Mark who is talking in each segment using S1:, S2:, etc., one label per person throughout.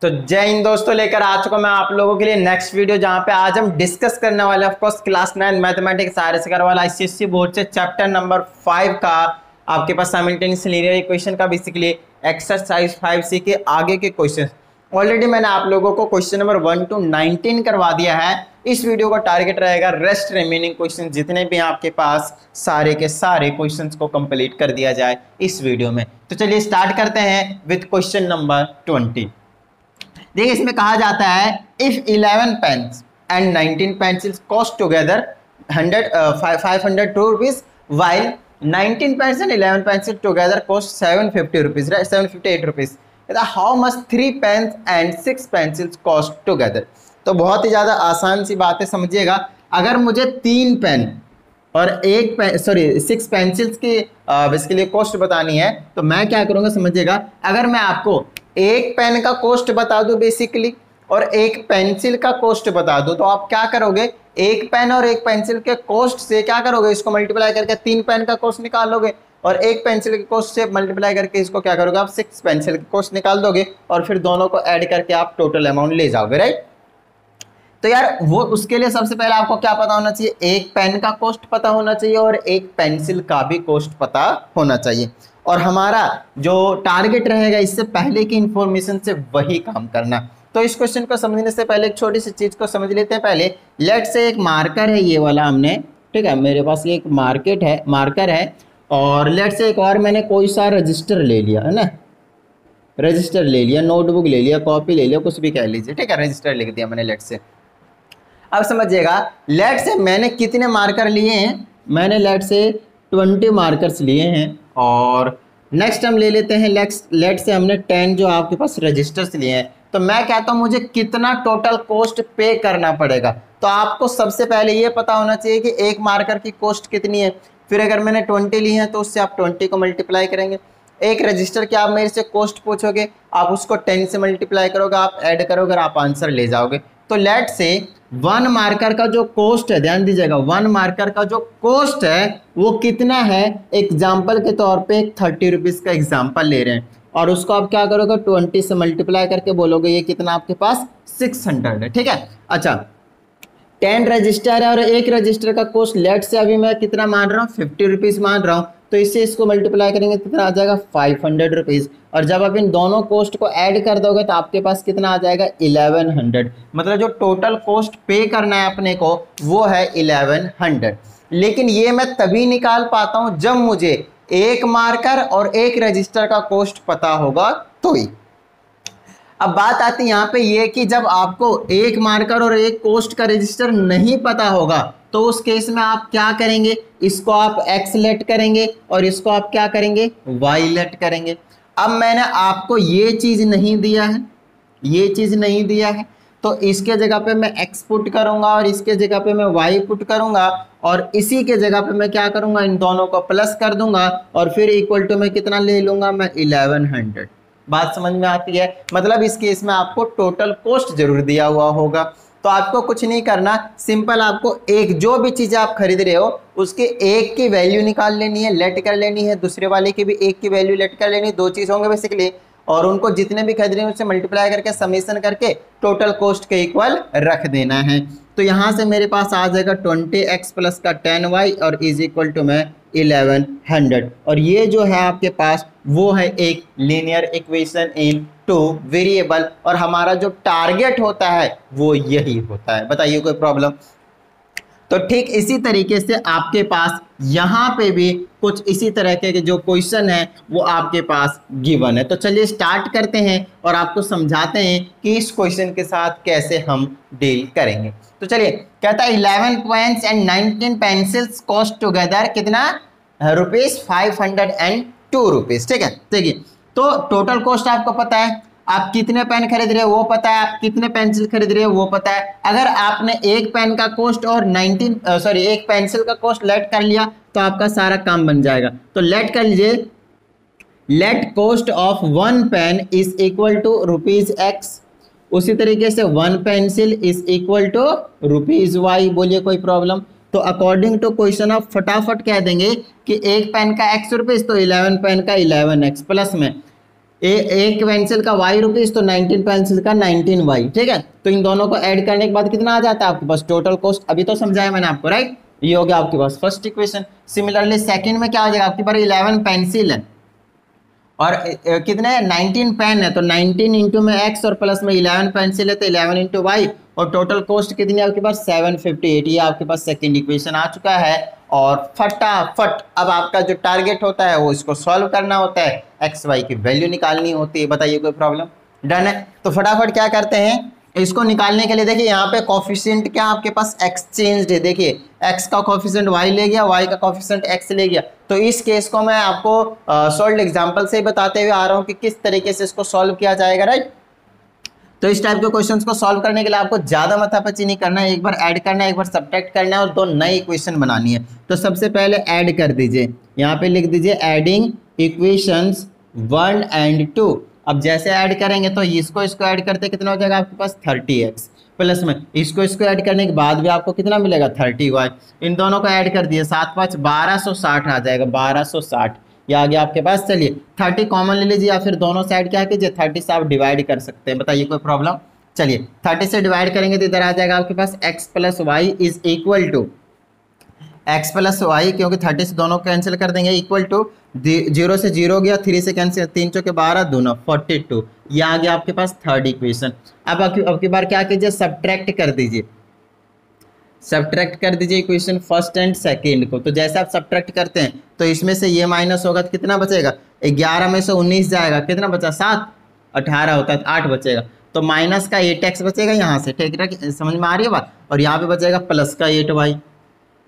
S1: तो जय हिंद दोस्तों, लेकर आ चुका मैं आप लोगों के लिए नेक्स्ट वीडियो, जहां पे आज हम डिस्कस करने वाले ऑफ कोर्स क्लास 9 मैथमेटिक्स आरएसकर वाला आईसीएससी बोर्ड से चैप्टर नंबर 5 का आपके पास साइमल्टेनियस लीनियर इक्वेशन का बेसिकली एक्सरसाइज 5C के आगे के क्वेश्चन ऑलरेडी मैंने आप लोगों को क्वेश्चन नंबर 1 to 19 करवा दिया है। इस वीडियो का टारगेट रहेगा रेस्ट रिमेनिंग क्वेश्चन जितने भी आपके पास सारे के सारे क्वेश्चंस को कंप्लीट कर दिया जाए इस वीडियो में। तो चलिए स्टार्ट करते हैं विद क्वेश्चन नंबर 20। देखिए इसमें कहा जाता है if 11 pens and 19 pencils cost together 502 rupees while 19 pens and 11 pencils together cost 750 rupees, right? 758 rupees. How much 3 pens and 6 pencils cost together? तो बहुत ही ज़्यादा आसान सी बात है, समझिएगा। अगर मुझे 3 पेन और 6 पेंसिल्स की बेसिकली कॉस्ट बतानी है तो मैं क्या करूँगा, समझिएगा। अगर मैं आपको एक पेन का कॉस्ट बता दूं बेसिकली और एक पेंसिल का कॉस्ट बता दूं, तो आप क्या करोगे, एक पेन और एक पेंसिल के कॉस्ट से क्या करोगे, इसको मल्टीप्लाई करके 3 पेन का कॉस्ट निकाल लोगे और एक पेंसिल के कॉस्ट से मल्टीप्लाई करके इसको क्या करोगे, आप 6 पेंसिल के कॉस्ट निकाल दोगे और फिर दोनों को ऐड करके आप टोटल अमाउंट ले जाओगे, राइट। तो यार वो उसके लिए सबसे पहले आपको क्या पता होना चाहिए, एक पेन का कॉस्ट पता होना चाहिए और एक पेंसिल का भी कॉस्ट पता होना चाहिए। और हमारा जो टारगेट रहेगा इससे पहले की इंफॉर्मेशन से वही काम करना। तो इस क्वेश्चन को समझने से पहले एक छोटी सी चीज को समझ लेते हैं। पहले लेट से एक मार्कर है, ये वाला हमने, ठीक है, मेरे पास ये एक मार्कर है और लेट से एक और मैंने कोई सा रजिस्टर ले लिया है ना, रजिस्टर ले लिया, नोटबुक ले लिया, कॉपी ले लिया, कुछ भी कह लीजिए, ठीक है, रजिस्टर लिख दिया मैंने लेट से। अब समझिएगा, लेट से मैंने कितने मार्कर लिए हैं, मैंने लेट से 20 मार्कर्स लिए हैं और नेक्स्ट हम ले लेते हैं लेट से हमने 10 जो आपके पास रजिस्टर्स लिए हैं। तो मैं कहता हूं मुझे कितना टोटल कॉस्ट पे करना पड़ेगा। तो आपको सबसे पहले ये पता होना चाहिए कि एक मार्कर की कॉस्ट कितनी है। फिर अगर मैंने 20 ली है तो उससे आप 20 को मल्टीप्लाई करेंगे। एक रजिस्टर की आप मेरे से कॉस्ट पूछोगे, आप उसको 10 से मल्टीप्लाई करोगे, आप ऐड करोगे, आप आंसर ले जाओगे। तो लेट से 1 मार्कर का जो कॉस्ट है, ध्यान दीजिएगा, 1 मार्कर का जो कॉस्ट है वो कितना है। एग्जाम्पल के तौर पे 30 रुपीज का एग्जाम्पल ले रहे हैं और उसको आप क्या करोगे, 20 से मल्टीप्लाई करके बोलोगे ये कितना आपके पास 600 है, ठीक है। अच्छा 10 रजिस्टर है और एक रजिस्टर का कॉस्ट लेट से अभी मैं कितना मान रहा हूँ, 50 रुपीज मान रहा हूँ। तो इससे इसको मल्टीप्लाई करेंगे कितना आ जाएगा, 500 रुपीज। और जब आप इन दोनों कॉस्ट को ऐड कर दोगे तो आपके पास कितना आ जाएगा, 1100। मतलब जो टोटल कॉस्ट पे करना है अपने को वो है 1100। लेकिन ये मैं तभी निकाल पाता हूँ जब मुझे एक मार्कर और एक रजिस्टर का कॉस्ट पता होगा तो ही। अब बात आती है यहाँ पे ये कि जब आपको एक मार्कर और एक कॉस्ट का रजिस्टर नहीं पता होगा तो उस केस में आप क्या करेंगे, इसको आप एक्स लेट करेंगे और इसको आप क्या करेंगे, वाई लेट करेंगे। अब मैंने आपको ये चीज नहीं दिया है, ये चीज नहीं दिया है, तो इसके जगह पे मैं एक्स पुट करूंगा और इसके जगह पे मैं वाई पुट करूंगा और इसी के जगह पे मैं क्या करूंगा, इन दोनों को प्लस कर दूंगा और फिर इक्वल टू मैं कितना ले लूंगा, मैं 1100। बात समझ में आती है। मतलब इस केस में आपको टोटल कॉस्ट जरूर दिया हुआ होगा। तो आपको कुछ नहीं करना, सिंपल आपको एक जो भी चीज़ आप खरीद रहे हो उसके एक की वैल्यू निकाल लेनी है, लेट कर लेनी है, दूसरे वाले की भी एक की वैल्यू लेट कर लेनी है, 2 चीज़ होंगे बेसिकली, और उनको जितने भी खरीद रहे हैं उससे मल्टीप्लाई करके समेशन करके टोटल कॉस्ट के इक्वल रख देना है। तो यहाँ से मेरे पास आ जाएगा 20x प्लस का 10y और इज इक्वल टू में 1100। और ये जो है आपके पास वो है एक लीनियर इक्वेशन इन 2 वेरिएबल और हमारा जो टारगेट होता है वो यही होता है। बताइए कोई प्रॉब्लम? तो ठीक इसी तरीके से आपके पास यहाँ पे भी कुछ इसी तरह के जो क्वेश्चन है वो आपके पास गिवन है। तो चलिए स्टार्ट करते हैं और आपको समझाते हैं कि इस क्वेश्चन के साथ कैसे हम डील करेंगे। तो चलिए, कहता है 11 pens and 19 pencils cost together कितना, ₹502 रुपीज, ठीक है। देखिए तो टोटल कॉस्ट आपको पता है, आप कितने पेन खरीद रहे हो वो पता है, आप कितने पेंसिल खरीद रहे हो वो पता है। अगर आपने एक पेन का कॉस्ट और एक पेंसिल का कॉस्ट लेट कर लिया तो आपका सारा काम बन जाएगा। तो लेट कर लीजिए, let cost of 1 pen is equal to ₹x। उसी तरीके से 1 pencil is equal to ₹y। बोलिए कोई प्रॉब्लम? तो अकॉर्डिंग टू क्वेश्चन आप फटाफट कह देंगे कि एक पेन का x रुपीज तो 11 पेन का 11x प्लस में एक पेंसिल का वाई रुपीज तो 19 पेंसिल का 19 वाई, ठीक है। तो इन दोनों को ऐड करने के बाद कितना आ जाता है आपके पास टोटल कॉस्ट, अभी तो समझाया मैंने आपको, राइट। ये हो गया आपके पास फर्स्ट इक्वेशन। सिमिलरली सेकंड में क्या हो जाएगा, आपके पास 11 पेंसिल है और कितने 19 पेन है, तो 19 इंटू में एक्स और प्लस में 11 पेंसिल है तो 11 इंटू वाई, और टोटल कॉस्ट कितनी है आपके पास 758। ये आपके पास सेकंड इक्वेशन आ चुका है। और फटाफट अब आपका जो टारगेट होता है वो इसको सॉल्व करना होता है, एक्स वाई की वैल्यू निकालनी होती है। बताइए कोई प्रॉब्लम? डन है। तो फटाफट क्या करते हैं, इसको निकालने के लिए देखिए यहाँ पे कॉफिशिएंट क्या आपके पास एक्सचेंज है, देखिए x का कॉफिशिएंट y ले गया, y का कॉफिशिएंट x ले गया। तो इस केस को मैं आपको सॉल्व एग्जांपल से बताते हुए आ रहा हूँ कि किस तरीके से इसको सॉल्व किया जाएगा, राइट। तो इस टाइप के क्वेश्चंस को सॉल्व करने के लिए आपको ज्यादा माथापच्ची नहीं करना है, एक बार ऐड करना है, एक बार सब्ट्रैक्ट करना है और दो नई इक्वेशन बनानी है। तो सबसे पहले ऐड कर दीजिए, यहाँ पे लिख दीजिए एडिंग इक्वेशंस 1 and 2। अब जैसे ऐड करेंगे तो इसको ऐड करते कितना हो जाएगा आपके पास 30x, प्लस में इसको ऐड करने के बाद भी आपको कितना मिलेगा 30y। इन दोनों को ऐड कर दिए 7 5 1260 आ जाएगा, 1260 ये आ गया आपके पास। चलिए 30 कॉमन ले लीजिए या फिर दोनों साइड क्या कीजिए 30 से आप डिवाइड कर सकते हैं। बताइए कोई प्रॉब्लम? चलिए 30 से डिवाइड करेंगे तो इधर आ जाएगा आपके पास x plus y is equal to x plus y, क्योंकि 30 से दोनों कैंसिल कर देंगे, इक्वल टू 0 से 0 गया, 3 से कैंसिल, 3 चौके 12 दूना 42। ये आ गया आपके पास थर्ड इक्वेशन। अब की बार क्या कीजिए सब्ट्रैक्ट कर दीजिए, सब्ट्रैक्ट कर दीजिए इक्वेशन फर्स्ट एंड सेकंड को। तो जैसे आप सब्ट्रैक्ट करते हैं तो इसमें से ये माइनस होगा तो कितना बचेगा, 11 में से 19 जाएगा, कितना बचा 7, 18 होता है 8 बचेगा, तो माइनस का 8x बचेगा यहाँ से, ठीक है, समझ में आ रही है बात। और यहाँ पे बचेगा प्लस का 8y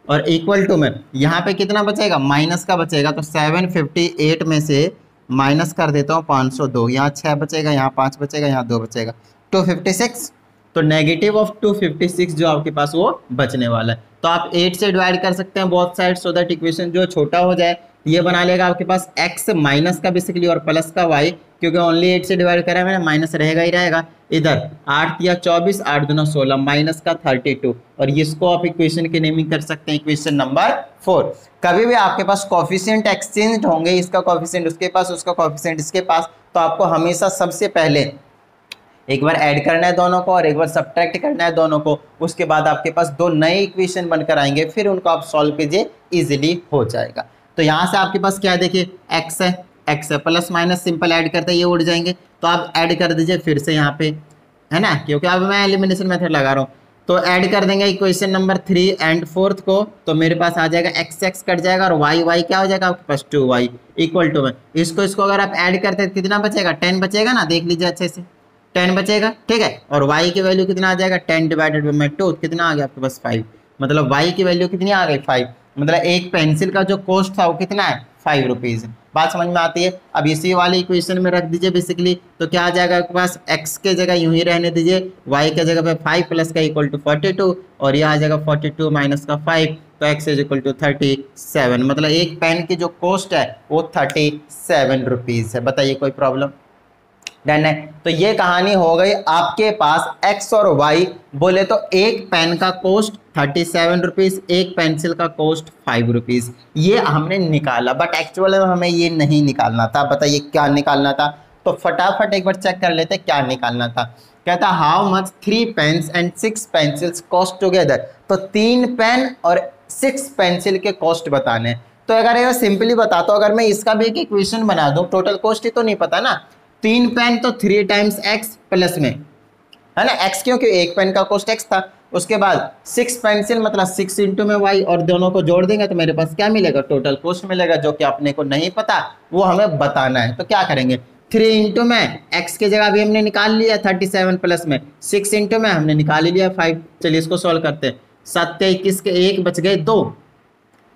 S1: और इक्वल टू में यहाँ पे कितना बचेगा माइनस का बचेगा, तो 758 में से माइनस कर देता हूँ 502, यहाँ 6 बचेगा, यहाँ 5 बचेगा, यहाँ 2 बचेगा, 256। तो नेगेटिव ऑफ 256 जो आपके पास वो बचने वाला है। तो आप 8 से डिवाइड कर सकते हैं both side, so that equation जो छोटा हो जाए ये बना लेगा आपके पास x माइनस का बेसिकली और प्लस का y, क्योंकि ओनली 8 से डिवाइड करा है मैंने, माइनस रहेगा ही रहेगा। इधर 8 या 24, 8 दूना 16, माइनस का 32, और इसको आप इक्वेशन की नेमिंग कर सकते हैं इक्वेशन नंबर 4। कभी भी आपके पास कॉफिशिएंट एक्सचेंज होंगे, इसका कॉफिशिएंट उसके पास, उसका कॉफिशिएंट इसके पास, तो आपको हमेशा सबसे पहले एक बार ऐड करना है दोनों को और एक बार सब्ट्रैक्ट करना है दोनों को, उसके बाद आपके पास दो नए इक्वेशन बनकर आएंगे, फिर उनको आप सॉल्व कीजिए, इजीली हो जाएगा। तो यहाँ से आपके पास क्या है, देखिए x है प्लस माइनस सिंपल ऐड करते हैं ये उड़ जाएंगे, तो आप ऐड कर दीजिए फिर से यहाँ पे, है ना, क्योंकि अब मैं एलिमिनेशन मेथड लगा रहा हूँ। तो ऐड कर देंगे इक्वेशन नंबर 3 एंड 4 को, तो मेरे पास आ जाएगा x कट जाएगा और y क्या हो जाएगा आपके पास 2y इक्वल टू में इसको अगर आप ऐड करते हैं कितना बचेगा 10 बचेगा ना, देख लीजिए अच्छे से 10 बचेगा, ठीक है। और y की वैल्यू कितना आ जाएगा 10 डिवाइडेड बाई 2, कितना आ गया आपके पास 5, मतलब y की वैल्यू कितनी आ गई 5, मतलब एक पेंसिल का जो कॉस्ट था वो कितना है 5 रुपीज़। बात समझ में आती है। अब इसी वाले इक्वेशन में रख दीजिए बेसिकली, तो क्या आ जाएगा आपके पास x के जगह यूं ही रहने दीजिए, y के जगह पे 5 प्लस का इक्वल टू 42, और ये आ जाएगा 42 माइनस का 5, तो x इज इक्वल टू 37, मतलब एक पेन की जो कॉस्ट है वो 37 रुपीज़ है। बताइए कोई प्रॉब्लम? डन है। तो ये कहानी हो गई आपके पास x और y बोले तो एक पेन का कॉस्ट 37 रुपीज़, एक पेंसिल का कॉस्ट 5 रुपीज़, ये हमने निकाला, बट एक्चुअल में हमें ये नहीं निकालना था। बताइए क्या निकालना था, तो फटाफट एक बार चेक कर लेते क्या निकालना था। कहता how much 3 pens and 6 pencils cost together, तो 3 पेन और 6 पेंसिल के कॉस्ट बताने। तो अगर ये सिंपली बताता हूँ, अगर मैं इसका भी एक इक्वेशन बना दूँ, टोटल कॉस्ट ही तो नहीं पता ना, 3 पेन तो 3 टाइम्स x प्लस में, है ना, x क्योंकि एक पेन का कॉस्ट x था। उसके बाद 6 पेंसिल मतलब 6 इंटू में y, और दोनों को जोड़ देंगे तो मेरे पास क्या मिलेगा टोटल कॉस्ट मिलेगा, जो कि अपने को नहीं पता वो हमें बताना है। तो क्या करेंगे 3 इंटू में x की जगह भी हमने निकाल लिया 37 प्लस में 6 इंटू में हमने निकाल लिया 5। चलिए इसको सॉल्व करते हैं। 7 21 के 1 बच गए 2,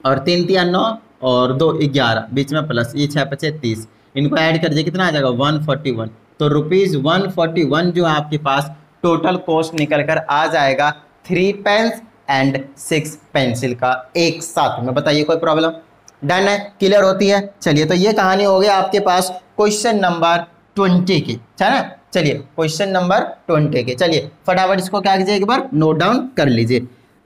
S1: और 3 3 9 और 2 11, बीच में प्लस, ये 6 5 30, इनको ऐड कर दिए कितना आ जाएगा 141। तो रुपीज़ 141 जो आपके पास टोटल कॉस्ट निकल कर आ जाएगा 3 पेन्स एंड 6 पेंसिल का एक साथ में। बताइए कोई प्रॉब्लम? डन है, क्लियर होती है। चलिए तो ये कहानी हो गई आपके पास क्वेश्चन नंबर 20 की, है ना। चलिए क्वेश्चन नंबर 20 के, चलिए फटाफट इसको क्या कीजिए एक बार नोट डाउन कर लीजिए।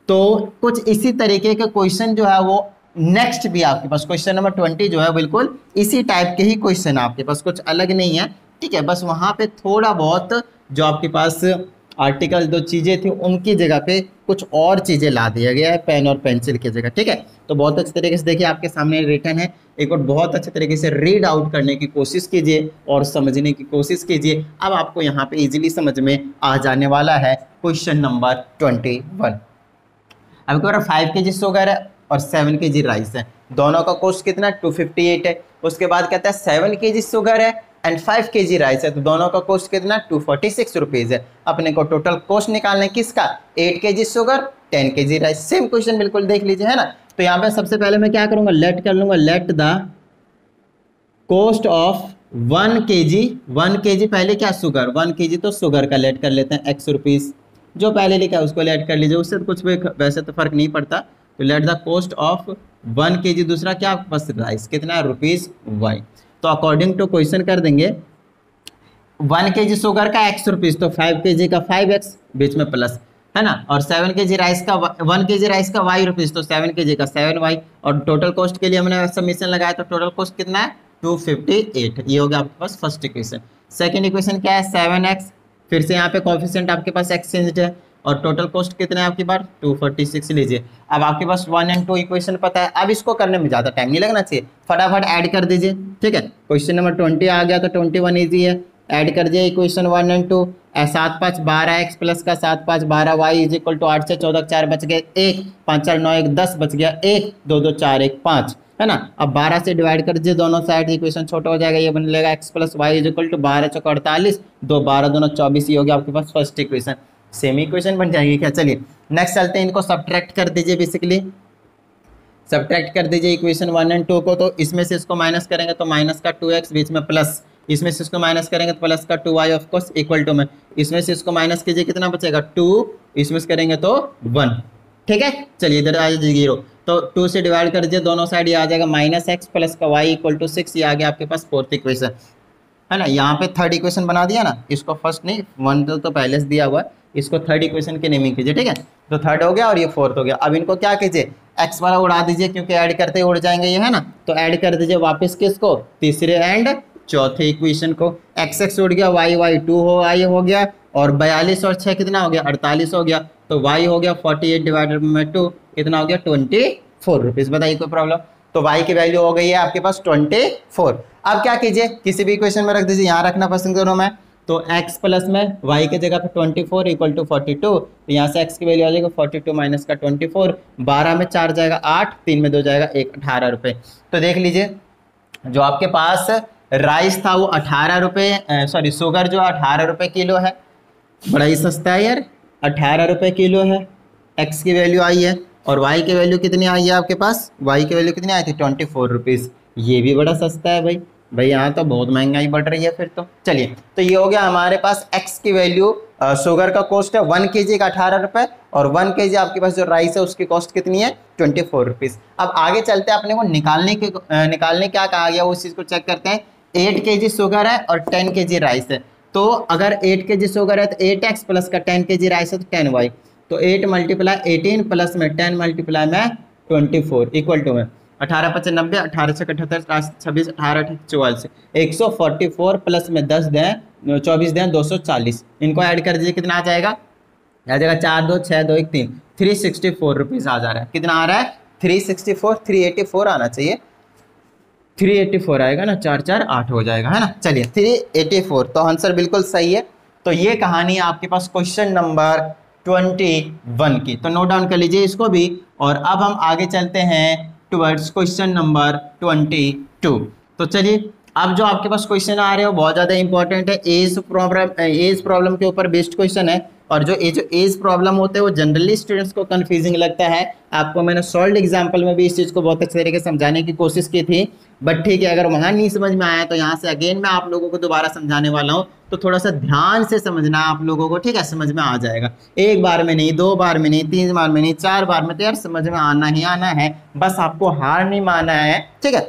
S1: तो कुछ इसी तरीके के क्वेश्चन जो है वो नेक्स्ट भी आपके पास क्वेश्चन नंबर 20 जो है बिल्कुल इसी टाइप के ही क्वेश्चन है आपके पास, कुछ अलग नहीं है, ठीक है। बस वहाँ पे थोड़ा बहुत जो आपके पास आर्टिकल जो चीज़ें थी उनकी जगह पे कुछ और चीज़ें ला दिया गया है पेन और पेंसिल की जगह, ठीक है। तो बहुत अच्छे तरीके से देखिए आपके सामने रिटर्न है, एक बार बहुत अच्छे तरीके से रीड आउट करने की कोशिश कीजिए और समझने की कोशिश कीजिए। अब आपको यहाँ पे इजीली समझ में आ जाने वाला है क्वेश्चन नंबर 21। अब क्या 5 kg शुगर है और 7 kg राइस है, दोनों का कॉस्ट कितना 258 है। उसके बाद कहता है 7 kg शुगर है एंड 5 kg राइस है, तो दोनों का कॉस्ट कितना 246 रुपीज़ है। अपने को टोटल कॉस्ट निकालना है किसका, 8 kg sugar 10 kg rice. Same question बिल्कुल देख लीजिए, है ना। तो यहाँ पे सबसे पहले मैं क्या करूँगा, लेट कर लूँगा, let the cost of 1 kg पहले क्या शुगर 1 kg, तो शुगर का लेट कर लेते हैं x रुपीज़, जो पहले लिखा है उसको लेट कर लीजिए, उससे तो कुछ भी वैसे तो फर्क नहीं पड़ता। तो let the cost of 1 kg, दूसरा क्या बस राइस कितना है ₹y। तो अकॉर्डिंग टू क्वेश्चन कर देंगे 1 kg शुगर का x रुपीज़, तो 5 kg का 5x बीच में प्लस, है ना। और 7 kg राइस का 1 kg राइस का y रुपीज़, तो 7 kg का 7y। और टोटल कॉस्ट के लिए हमने सबमिशन लगाया, तो टोटल कॉस्ट कितना है 258। ये हो गया आपके पास फर्स्ट इक्वेशन। सेकेंड इक्वेशन क्या है 7x, फिर से यहाँ पे कोफिशिएंट आपके पास एक्सचेंज है और टोटल कॉस्ट कितना है आपके पास 246 लीजिए। अब आपके पास 1 और 2 इक्वेशन पता है, अब इसको करने में ज़्यादा टाइम नहीं लगना चाहिए, फटाफट ऐड कर दीजिए, ठीक है। क्वेश्चन नंबर 20 आ गया, तो 21 ईजी है, ऐड कर दिए इक्वेशन 1 और 2। 7 5 12x प्लस का 7 5 12y इज इक्वल टू 8 से 14 4 बच गए 1, 5 4 9 1 10 बच गया 1, 2 2 4 1 5, है ना। अब 12 से डिवाइड कर दीजिए दोनों साइड, इक्वेशन छोटा हो जाएगा, ये बन लेगा x plus y is equal to 12 चौक 48, 2 12 दोनों 24, ये हो गया आपके पास फर्स्ट इक्वेशन। सेम इक्वेशन बन जाएगी क्या। चलिए नेक्स्ट चलते हैं, इनको सब्ट्रैक्ट कर दीजिए, बेसिकली सब्ट्रैक्ट कर दीजिए इक्वेशन 1 और 2 को। तो इसमें से इसको माइनस करेंगे तो माइनस का 2x बीच में प्लस, इसमें से इसको माइनस करेंगे तो प्लस का 2y of course equal to में, इसमें से इसको माइनस कीजिए कितना बचेगा 2, इसमें से करेंगे तो 1, ठीक है। चलिए इधर आ जाइए 0, तो 2 से डिवाइड कर दीजिए दोनों साइड, ये आ जाएगा -x प्लस का y इक्वल टू 6, ये आ गया आपके पास फोर्थ इक्वेशन, है ना। यहाँ पे थर्ड इक्वेशन बना दिया ना, इसको फर्स्ट नहीं 1 तो पहले से दिया हुआ है, इसको थर्ड इक्वेशन के नेमिंग कीजिए, ठीक है। तो थर्ड हो गया और ये फोर्थ हो गया। अब इनको क्या कीजिए x वाला उड़ा दीजिए, क्योंकि ऐड करते उड़ जाएंगे ये, है ना। तो ऐड कर दीजिए वापस किसको, तीसरे एंड चौथे इक्वेशन को, x उड़ गया, y 2 हो गया, और 42 और 6 कितना हो गया 48 हो गया, तो y हो गया 48 डिवाइडेड में 2 कितना हो गया 24 रुपीज़। बताइए कोई प्रॉब्लम। तो y की वैल्यू हो गई है आपके पास 24। अब क्या कीजिए, किसी भी इक्वेशन में रख दीजिए, यहाँ रखना पसंद करूँ मैं, तो x प्लस में y की जगह पे 24 इक्वल टू 42, तो यहाँ से x की वैल्यू आ जाएगा 42 माइनस का 24, 12 में 4 जाएगा 8, 3 में 2 जाएगा 1, 18 रुपये। तो देख लीजिए जो आपके पास राइस था वो 18 रुपये, सॉरी शुगर जो 18 रुपये किलो है, बड़ा ही सस्ता है यार, 18 रुपये किलो है, x की वैल्यू आई है, और y की वैल्यू कितनी आई है आपके पास, y की वैल्यू कितनी आई थी 24 रुपीज़, ये भी बड़ा सस्ता है भाई यहाँ तो बहुत महंगाई बढ़ रही है फिर तो। चलिए तो ये हो गया हमारे पास x की वैल्यू, शुगर का कॉस्ट है 1 kg का 18 रुपये, और 1 kg आपके पास जो राइस है उसकी कॉस्ट कितनी है 24 रुपीज़। अब आगे चलते हैं, अपने को निकालने क्या कहा गया उस चीज़ को चेक करते हैं। 8 kg शुगर है और 10 kg राइस है, तो अगर 8 kg शुगर है तो 8x प्लस का 10 kg राइस है तो 10y, तो 8 × 18 प्लस में 10 × में 24 इक्वल टू में 18 5 90, 18 6 78 26, 18 44, 144 प्लस में 10 दें 24 दें 240, इनको ऐड कर दीजिए कितना आ जाएगा 4 2 6 2 1 3, 364 रुपीज़ आ जा रहा है। कितना आ रहा है 384 आना चाहिए, 384 आएगा ना, 4 4 8 हो जाएगा, है ना। चलिए 384, तो आंसर बिल्कुल सही है। तो ये कहानी है आपके पास क्वेश्चन नंबर 21 की, तो नोट डाउन कर लीजिए इसको भी। और अब हम आगे चलते हैं टुवर्ड्स क्वेश्चन नंबर 22। तो चलिए अब जो आपके पास क्वेश्चन आ रहे हो बहुत ज़्यादा इंपॉर्टेंट है, एज प्रॉब्लम के ऊपर बेस्ड क्वेश्चन है, और जो एज प्रॉब्लम होते हैं वो जनरली स्टूडेंट्स को कंफ्यूजिंग लगता है। आपको मैंने सॉल्व एग्जाम्पल में भी इस चीज़ को बहुत अच्छे तरीके से समझाने की कोशिश की थी, बट ठीक है अगर वहाँ नहीं समझ में आया तो यहाँ से अगेन मैं आप लोगों को दोबारा समझाने वाला हूँ, तो थोड़ा सा ध्यान से समझना आप लोगों को, ठीक है, समझ में आ जाएगा। एक बार में नहीं, 2 बार में नहीं, 3 बार में नहीं, 4 बार में, तो यार समझ में आना ही आना है, बस आपको हार नहीं मानना है, ठीक है।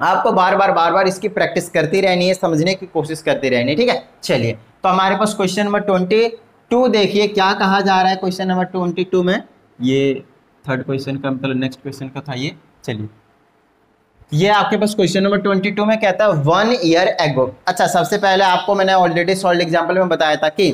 S1: आपको बार बार इसकी प्रैक्टिस करती रहनी है, समझने की कोशिश करती रहनी है, ठीक है। चलिए तो हमारे पास क्वेश्चन नंबर 22 देखिए क्या कहा जा रहा है क्वेश्चन नंबर 22 में। ये थर्ड क्वेश्चन का मतलब नेक्स्ट क्वेश्चन का था ये। चलिए, ये आपके पास क्वेश्चन नंबर 22 में कहता है 1 ईयर एगो। अच्छा, सबसे पहले आपको मैंने ऑलरेडी सॉल्व एग्जाम्पल में बताया था कि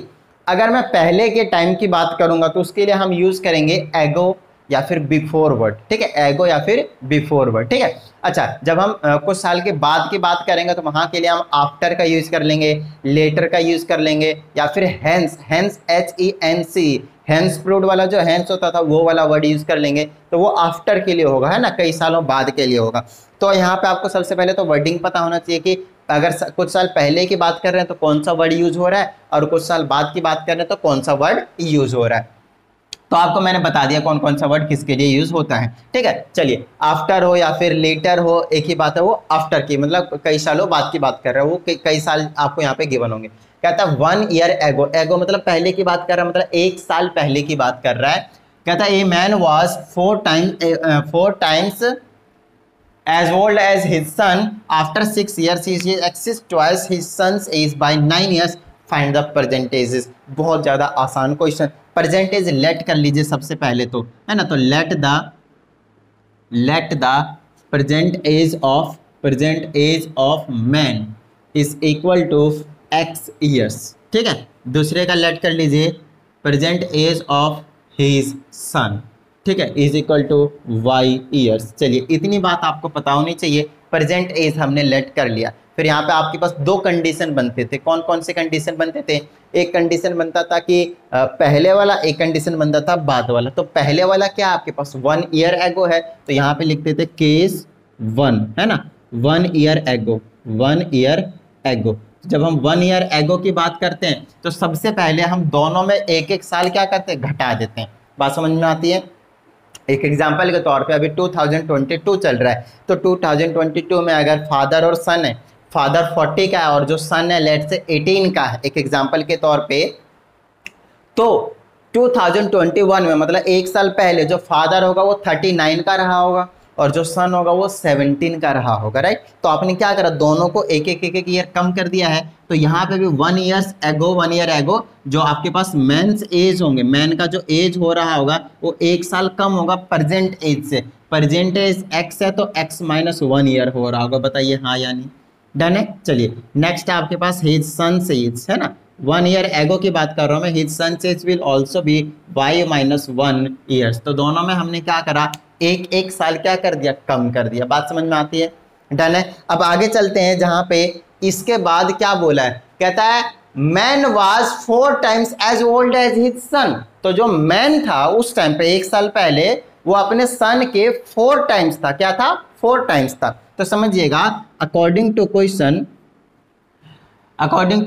S1: अगर मैं पहले के टाइम की बात करूंगा तो उसके लिए हम यूज करेंगे एगो या फिर बिफोर वर्ड, ठीक है, एगो या फिर बिफोर वर्ड, ठीक है। अच्छा, जब हम कुछ साल के बाद की बात करेंगे तो वहां के लिए हम आफ्टर का यूज कर लेंगे, लेटर का यूज कर लेंगे, या फिर hence, hence HENC, hence proved वाला जो हेंस होता था वो वाला वर्ड यूज कर लेंगे, तो वो आफ्टर के लिए होगा, है ना, कई सालों बाद के लिए होगा। तो यहाँ पे आपको सबसे पहले तो वर्डिंग पता होना चाहिए कि अगर कुछ साल पहले की बात कर रहे हैं तो कौन सा वर्ड यूज हो रहा है, और कुछ साल बाद की बात कर रहे हैं तो कौन सा वर्ड यूज हो रहा है। तो आपको मैंने बता दिया कौन कौन सा वर्ड किसके लिए यूज होता है, ठीक है। चलिए, आफ्टर हो या फिर लेटर हो, एक ही बात है, वो आफ्टर की मतलब कई सालों बाद की बात कर रहा है, वो कई साल आपको यहाँ पे गिवन होंगे। कहता है 1 ईयर एगो, एगो मतलब पहले की बात कर रहा है, मतलब एक साल पहले की बात कर रहा है। कहता है a man was 4 times as old as his son. After 6 years he exceeds twice his son's age by 9 years. Find the percentages. बहुत ज़्यादा आसान क्वेश्चन। परसेंटेज लेट कर लीजिए सबसे पहले तो, है ना, तो let the present age of man is equal to x years, ठीक है। दूसरे का लेट कर लीजिए, present age of his son, ठीक है, is equal to y years. चलिए, इतनी बात आपको पता होनी चाहिए। प्रेजेंट एज हमने लेट कर लिया, फिर यहाँ पे आपके पास दो कंडीशन बनते थे। कौन कौन से कंडीशन बनते थे? एक कंडीशन बनता था कि पहले वाला, एक कंडीशन बनता था बाद वाला। तो पहले वाला क्या आपके पास 1 ईयर एगो है, तो यहाँ पे लिखते थे केस 1, है ना, 1 ईयर एगो, 1 ईयर एगो। जब हम 1 ईयर एगो की बात करते हैं तो सबसे पहले हम दोनों में एक एक साल क्या करते हैं, घटा देते हैं। बात समझ में आती है? एक एग्जाम्पल के तौर पे अभी 2022 चल रहा है, तो 2022 में अगर फादर और सन है, फादर 40 का है और जो सन है लेट से 18 का है, एक एग्जाम्पल के तौर पे, तो 2021 में मतलब एक साल पहले जो फादर होगा वो 39 का रहा होगा और जो सन होगा वो 17 का रहा होगा, राइट। तो आपने क्या करा, दोनों को एक एक ईयर कम कर दिया है। तो यहाँ पे भी 1 ईयर एगो जो आपके पास मेंस एज होंगे, मैन का जो एज हो रहा होगा वो एक साल कम होगा प्रेजेंट एज से। प्रेजेंट एज x है तो x माइनस 1 ईयर हो रहा होगा। बताइए हाँ या नहीं? डन है। चलिए, नेक्स्ट आपके पास हिज सन्स एज, है ना, 1 ईयर एगो की बात कर रहा हूँ मैं। His son's age will also be y minus 1 years. तो दोनों में हमने क्या करा, एक एक साल क्या कर दिया, कम कर दिया। बात समझ में आती है? डन है। अब आगे चलते हैं, जहां पे इसके बाद क्या बोला है, कहता है man was 4 times as old as his son. तो जो मैन था उस टाइम पे, एक साल पहले, वो अपने सन के 4 टाइम्स था। क्या था? 4 टाइम्स था। तो समझिएगा, अकॉर्डिंग टू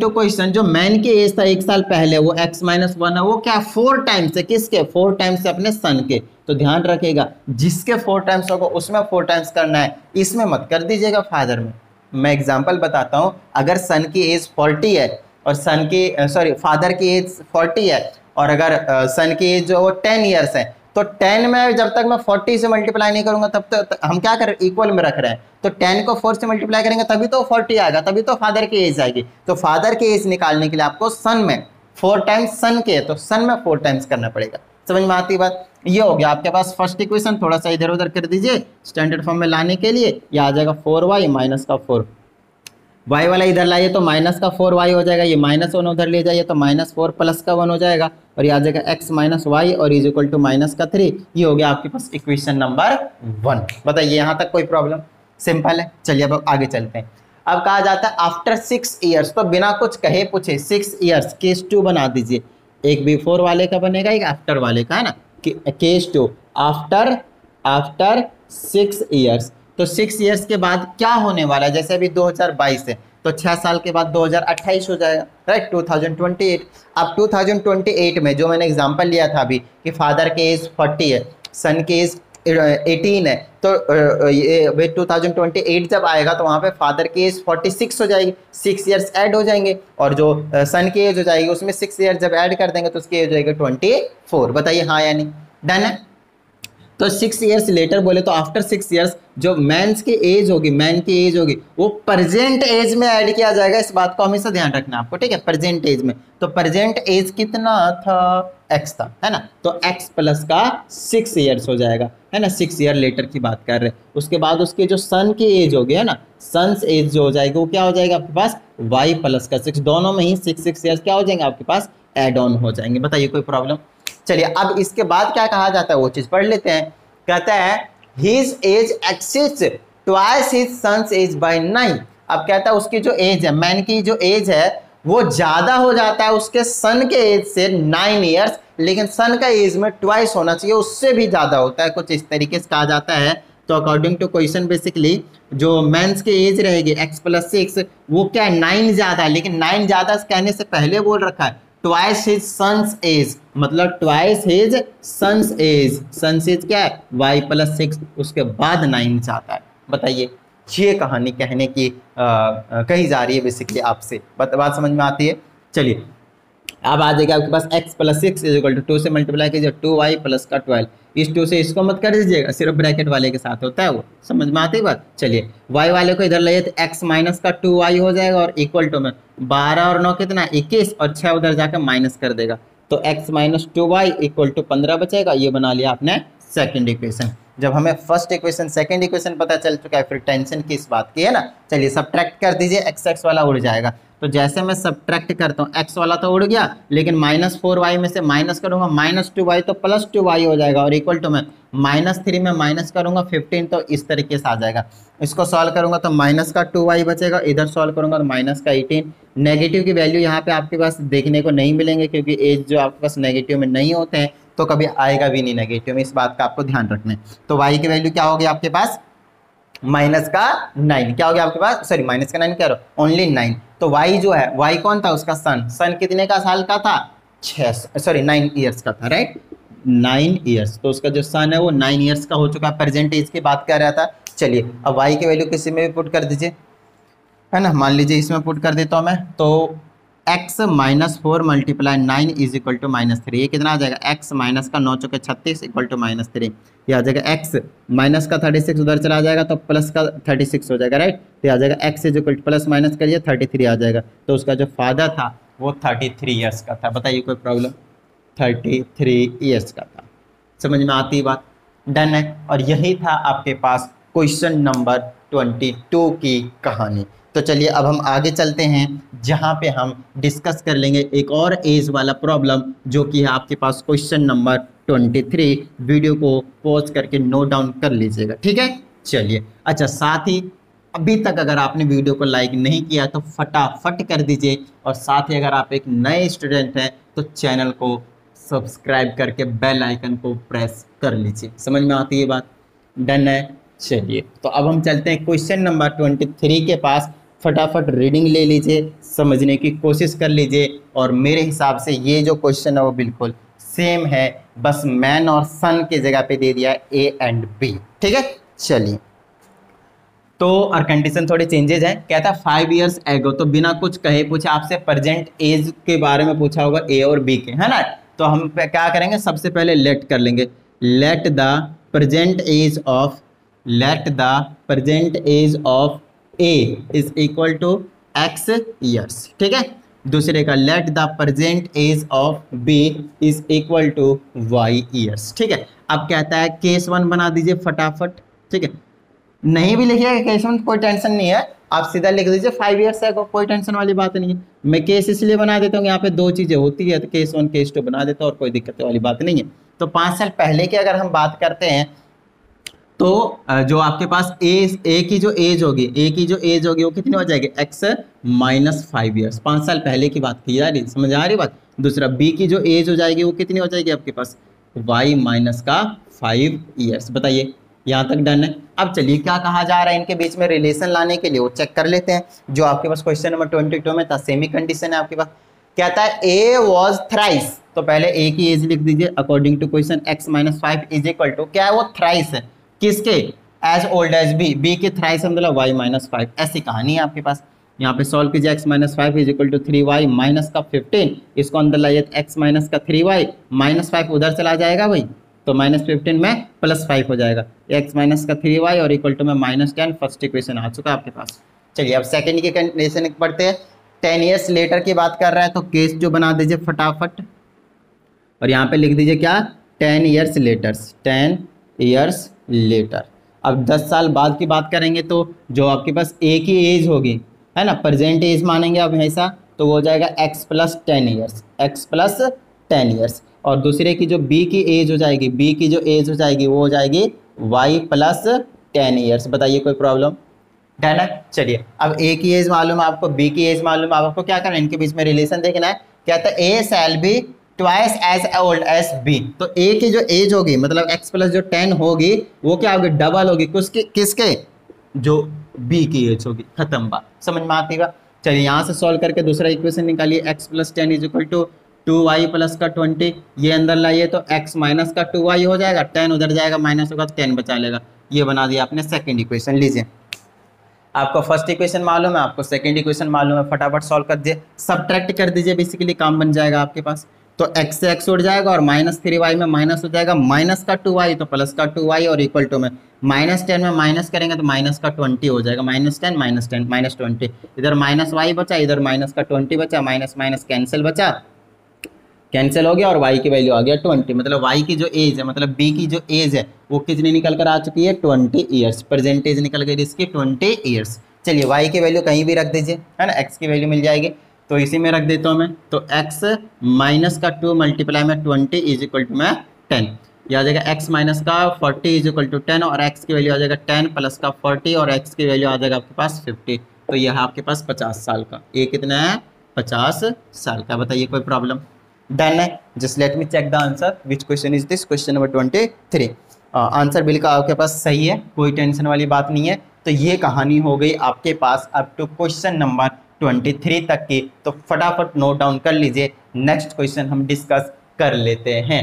S1: क्वेश्चन जो मैन की एज था एक साल पहले वो x माइनस 1 है, वो क्या 4 टाइम्स है, किसके? 4 टाइम्स है अपने सन के। तो ध्यान रखिएगा, जिसके 4 टाइम्स होगा उसमें 4 टाइम्स करना है, इसमें मत कर दीजिएगा फादर में। मैं एग्जांपल बताता हूं, अगर सन की एज 40 है और फादर की एज 40 है और अगर सन की एज जो 10 ईयर्स है, तो 10 में जब तक मैं 40 से मल्टीप्लाई नहीं करूंगा तब तक हम क्या कर इक्वल में रख रहे हैं। तो 10 को 4 से मल्टीप्लाई करेंगे तभी तो 40 आएगा, तभी तो फादर की एज आएगी। तो फादर की एज निकालने के लिए आपको सन में 4 टाइम्स सन के, तो सन में 4 टाइम्स करना पड़ेगा। समझ में आती बात? ये हो गया आपके पास फर्स्ट इक्वेशन। थोड़ा सा इधर उधर कर दीजिए स्टैंडर्ड फॉर्म में लाने के लिए। ये आ जाएगा 4y माइनस का 4, y वाला इधर लाइए तो माइनस का 4y हो जाएगा, ये माइनस 1 उधर ले जाइए तो माइनस 4 प्लस का 1 हो जाएगा, और ये आ जाएगा x माइनस वाई और इज इक्वल टू माइनस का 3। ये हो गया आपके पास इक्वेशन नंबर 1। बताइए यहाँ तक कोई प्रॉब्लम? सिंपल है। चलिए अब आगे चलते हैं। अब कहा जाता है आफ्टर 6 ईयर्स, तो बिना कुछ कहे पूछे 6 ईयर्स, केस 2 बना दीजिए। एक बिफोर वाले का बनेगा, एक आफ्टर वाले का, है ना। Case 2 after 6 years. तो 6 ईयर्स के बाद क्या होने वाला है? जैसे अभी 2022 है तो 6 साल के बाद 2028 हो जाएगा, राइट, 2028। अब 2028 में जो मैंने एग्जांपल लिया था अभी कि फादर के एज 40 है, सन के एज 18 है, तो ये 2028 जब आएगा तो वहाँ पे फादर की एज 46 हो जाएगी, 6 ईयर्स ऐड हो जाएंगे, और जो सन की एज हो जाएगी उसमें 6 ईयर्स जब ऐड कर देंगे तो उसकी एज हो जाएगी 24। बताइए हाँ या नहीं? डन है। तो 6 ईयर्स लेटर बोले तो आफ्टर 6 ईयर्स जो मैंस की एज होगी, मैन की एज होगी, वो प्रेजेंट एज में ऐड किया जाएगा। इस बात को हमेशा ध्यान रखना आपको, ठीक है, प्रेजेंट एज में। तो प्रेजेंट एज कितना था? x था, है ना, तो x प्लस का 6 ईयर्स हो जाएगा, है ना, 6 ईयर लेटर की बात कर रहे हैं। उसके बाद उसके जो सन की एज होगी, है ना, सन्स एज जो हो जाएगी वो क्या हो जाएगा आपके पास y प्लस का 6, दोनों में ही 6 ईयर्स क्या हो जाएंगे आपके पास एड ऑन हो जाएंगे। बताइए कोई प्रॉब्लम? चलिए अब इसके बाद क्या कहा जाता है वो चीज पढ़ लेते हैं। कहता है his age exceeds twice his son's age by 9। अब कहता है उसकी जो एज है, मैन की जो एज है वो ज्यादा हो जाता है उसके सन के एज से 9 ईयर्स, लेकिन सन का एज में ट्वाइस होना चाहिए, उससे भी ज्यादा होता है, कुछ इस तरीके से कहा जाता है। तो अकॉर्डिंग टू क्वेश्चन बेसिकली जो मेंस की एज रहेगी x प्लस 6 वो क्या है 9 ज्यादा है, लेकिन 9 ज्यादा कहने से पहले बोल रखा है ट्वाइस हिज सन्स एज, मतलब twice his son's age, son's age क्या है y प्लस 6, उसके बाद 9 ज्यादा है। बताइए ये कहानी कहने की कही जा रही है बेसिकली आपसे, बात समझ में आती है? चलिए अब आ जाएगा आपके पास x plus 6 is equal to 2 से मल्टीप्लाई कीजिए 2y प्लस का 12, इस 2 से इसको मत कर दीजिएगा, सिर्फ ब्रैकेट वाले के साथ होता है वो, समझ में आती है बात? चलिए y वाले को इधर लाइए तो x माइनस का 2y हो जाएगा और इक्वल टू में 12 और 9 कितना 21 और 6 उधर जाकर माइनस कर देगा, तो x minus 2y equal to 15 बचेगा। ये बना लिया आपने सेकेंड इक्वेशन। जब हमें फर्स्ट इक्वेशन सेकंड इक्वेशन पता चल चुका है फिर टेंशन किस बात की, है ना। चलिए सब्ट्रैक्ट कर दीजिए, x वाला उड़ जाएगा, तो जैसे मैं सब्ट्रैक्ट करता हूँ x वाला तो उड़ गया, लेकिन -4y में से माइनस करूंगा -2y तो +2y हो जाएगा और इक्वल टू में -3 में माइनस करूंगा 15, तो इस तरीके से आ जाएगा। इसको सॉल्व करूंगा तो माइनस का 2y बचेगा, इधर सॉल्व करूंगा तो माइनस का 18। नेगेटिव की वैल्यू यहाँ पे आपके पास देखने को नहीं मिलेंगे क्योंकि एज जो आपके पास नेगेटिव में नहीं होते हैं तो कभी आएगा भी नहीं नेगेटिव में, इस बात का आपको ध्यान रखना है। तो y की वैल्यू क्या होगी आपके पास माइनस का 9, क्या हो गया आपके पास, सॉरी माइनस का 9 कह रहा हूं ओनली 9। तो y जो है y कौन था उसका सन कितने का साल का था 9 ईयर्स का था, राइट 9 ईयर्स, तो उसका जो सन है वो 9 ईयर्स का हो चुका है, प्रेजेंट एज की बात कर रहा था। चलिए अब y की वैल्यू किसी में भी पुट कर दीजिए, है ना, मान लीजिए इसमें पुट कर देता हूँ मैं, तो x minus 4 multiply 9 is equal to -3, ये कितना आ जाएगा x माइनस का 9 चौके 36 इक्वल टू -3, ये आ जाएगा x माइनस का 36 उधर चला जाएगा तो प्लस का 36 हो जाएगा, राइट, तो आ जाएगा x is equal two plus minus करिए 33 आ जाएगा, तो उसका जो फादर था वो 33 ईयर्स का था। बताइए कोई प्रॉब्लम? 33 ईयर्स का था, समझ में आती बात? डन है। और यही था आपके पास क्वेश्चन नंबर 22 की कहानी। तो चलिए अब हम आगे चलते हैं जहां पे हम डिस्कस कर लेंगे एक और एज वाला प्रॉब्लम जो कि है आपके पास क्वेश्चन नंबर 23। वीडियो को पॉज करके नोट डाउन कर लीजिएगा, ठीक है। चलिए अच्छा, साथ ही अभी तक अगर आपने वीडियो को लाइक नहीं किया तो फटाफट कर दीजिए, और साथ ही अगर आप एक नए स्टूडेंट हैं तो चैनल को सब्सक्राइब करके बेल आइकन को प्रेस कर लीजिए। समझ में आती है बात? डन है। चलिए तो अब हम चलते हैं क्वेश्चन नंबर 23 के पास। फटाफट रीडिंग ले लीजिए, समझने की कोशिश कर लीजिए, और मेरे हिसाब से ये जो क्वेश्चन है वो बिल्कुल सेम है, बस मैन और सन की जगह पे दे दिया है ए एंड बी, ठीक है। चलिए तो और कंडीशन थोड़ी चेंजेस है। कहता है 5 ईयर्स एगो, तो बिना कुछ कहे पूछा आपसे प्रेजेंट एज के बारे में पूछा होगा ए और बी के, है ना। तो हम क्या करेंगे, सबसे पहले लेट कर लेंगे, let the present age of A is equal to x years, ठीक है। दूसरे का let the present age of B is equal to y years, ठीक है। अब कहता है केस 1 बना दीजिए फटाफट, ठीक है। नहीं भी लिखिएगा केस 1 कोई टेंशन नहीं है, आप सीधा लिख दीजिए 5 ईयर्स है, कोई टेंशन वाली बात नहीं है। मैं केस इसलिए बना देता हूँ, यहाँ पे 2 चीजें होती है, तो केस 1 केस 2 बना देता हूँ और कोई दिक्कत वाली बात नहीं है। तो 5 साल पहले की अगर हम बात करते हैं तो जो आपके पास ए की जो एज होगी वो कितनी हो जाएगी x माइनस 5 ईयर्स, 5 साल पहले की बात की जा रही, समझ आ रही बात। दूसरा बी की जो एज हो जाएगी वो कितनी हो जाएगी आपके पास y माइनस का 5 ईयर्स। बताइए यहाँ तक डन है। अब चलिए क्या कहा जा रहा है इनके बीच में रिलेशन लाने के लिए वो चेक कर लेते हैं, जो आपके पास क्वेश्चन नंबर 22 में था। सेमी कंडीशन है आपके पास, कहता है ए वॉज थ्राइस, तो पहले ए की एज लिख दीजिए according to question x minus 5 is equal to क्या है वो थ्राइस है किसके, एज ओल्ड एज बी के थ्राइस मतलब y माइनस 5। ऐसी कहानी है आपके पास। यहाँ पे सॉल्व कीजिए x minus 5 is equal to 3y minus का 15, इसको अंदर लाइए x माइनस का 3y माइनस 5 उधर चला जाएगा भाई, तो माइनस 15 में प्लस 5 हो जाएगा, x माइनस का 3y और इक्वल टू में -10। फर्स्ट इक्वेशन आ चुका है आपके पास। चलिए अब सेकेंड की कंडीशन पढ़ते हैं। 10 ईयर्स लेटर की बात कर रहा है, तो केस जो बना दीजिए फटाफट, और यहाँ पे लिख दीजिए क्या, 10 ईयर्स लेटर्स, 10 ईयर्स लेटर। अब 10 साल बाद की बात करेंगे तो जो आपके पास ए की एज होगी, है ना, प्रेजेंट एज मानेंगे आप हमेशा, तो वो हो जाएगा x plus 10 years, x plus 10 years. और दूसरे की जो b की एज हो जाएगी, b की जो एज हो जाएगी वो हो जाएगी y प्लस 10 ईयर्स। बताइए कोई प्रॉब्लम? डन है। चलिए अब a की एज मालूम है आपको, b की एज मालूम है, अब आपको क्या करना है, इनके बीच में रिलेशन देखना है। क्या था, a shall be twice as old as b। तो a की जो एज होगी मतलब x प्लस जो 10 होगी वो क्या होगी, डबल होगी किसके, जो b की एज होगी। खत्म बात, समझ में आती है? चलिए यहाँ से सॉल्व करके दूसरा इक्वेशन निकालिए, x plus 10 is equal to 2y plus का 20, ये अंदर लाइए तो x माइनस का 2y हो जाएगा, 10 उधर जाएगा माइनस होगा, 10 बचा लेगा। ये बना दिया आपने सेकंड इक्वेशन। लीजिए आपको फर्स्ट इक्वेशन मालूम है, आपको सेकंड इक्वेशन मालूम है, फटाफट सॉल्व कर दीजिए, सब्ट्रैक्ट कर दीजिए, बेसिकली काम बन जाएगा आपके पास। तो x से x उड़ जाएगा और माइनस 3y में माइनस हो जाएगा, माइनस का 2y तो प्लस का 2y और इक्वल टू में माइनस 10 में माइनस करेंगे तो माइनस का 20 हो जाएगा, माइनस 10 माइनस 10 माइनस 20, इधर माइनस y बचा, इधर माइनस का 20 बचा, माइनस माइनस कैंसिल बचा, कैंसिल हो गया और y की वैल्यू आ गया 20। मतलब y की जो एज है, मतलब b की जो एज है वो कितनी निकल कर आ चुकी है, 20 ईयर्स। प्रेजेंटेज निकल गई इसकी 20 ईयर्स। चलिए y की वैल्यू कहीं भी रख दीजिए, है ना, x की वैल्यू मिल जाएगी, तो इसी में रख देता हूँ मैं। तो x माइनस का 2 मल्टीप्लाई में 20 इज इक्वल टू में 10, यह आ जाएगा x माइनस का 40 इज इक्वल टू 10 और x की वैल्यू आ जाएगा 10 प्लस का 40 और x की वैल्यू आ जाएगा आपके पास 50। तो यह आपके पास 50 साल का, ये कितना है, 50 साल का। बताइए कोई प्रॉब्लम? डन है। Just let me check the answer, which question is this, question number 23। Answer बिल्कुल आपके पास सही है, कोई टेंशन वाली बात नहीं है। तो ये कहानी हो गई आपके पास अप टू क्वेश्चन नंबर 23 तक की। तो फटाफट नोट डाउन कर लीजिए, नेक्स्ट क्वेश्चन हम डिस्कस कर लेते हैं।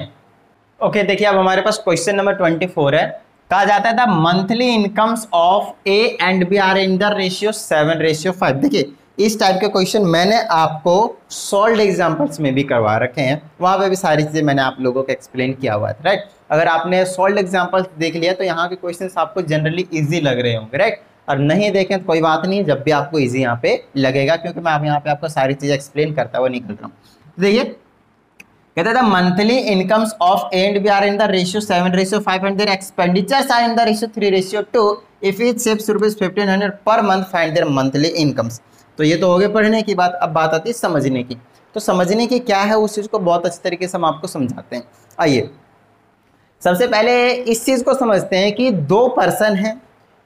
S1: ओके देखिए अब हमारे पास क्वेश्चन नंबर 24 है। कहा जाता है the monthly incomes of A and B are in the ratio 7:5। देखिए इस टाइप के क्वेश्चन मैंने आपको सॉल्व्ड एग्जांपल्स में भी करवा रखे हैं, वहां पे भी सारी चीजें मैंने आप लोगों को एक्सप्लेन किया हुआ है, राइट। अगर आपने सॉल्व्ड एग्जांपल्स देख लिया तो यहाँ के क्वेश्चंस आपको जनरली इजी लग रहे होंगे, राइट। और नहीं देखें तो कोई बात नहीं, जब भी आपको इजी यहाँ पे लगेगा, क्योंकि मैं यहाँ पे आपको सारी चीजें एक्सप्लेन करता हुआ निकल रहा हूँ। देखिए कहते हैं monthly incomes of A and B are in the ratio 7:5 and their expenditures are in the ratio 3:2। If each saves ₹1500 per month find their monthly incomes. तो ये तो हो गए पढ़ने की बात, अब बात आती है समझने की। तो समझने की क्या है उस चीज को बहुत अच्छी तरीके से हम आपको समझाते हैं। आइए सबसे पहले इस चीज को समझते हैं कि दो पर्सन हैं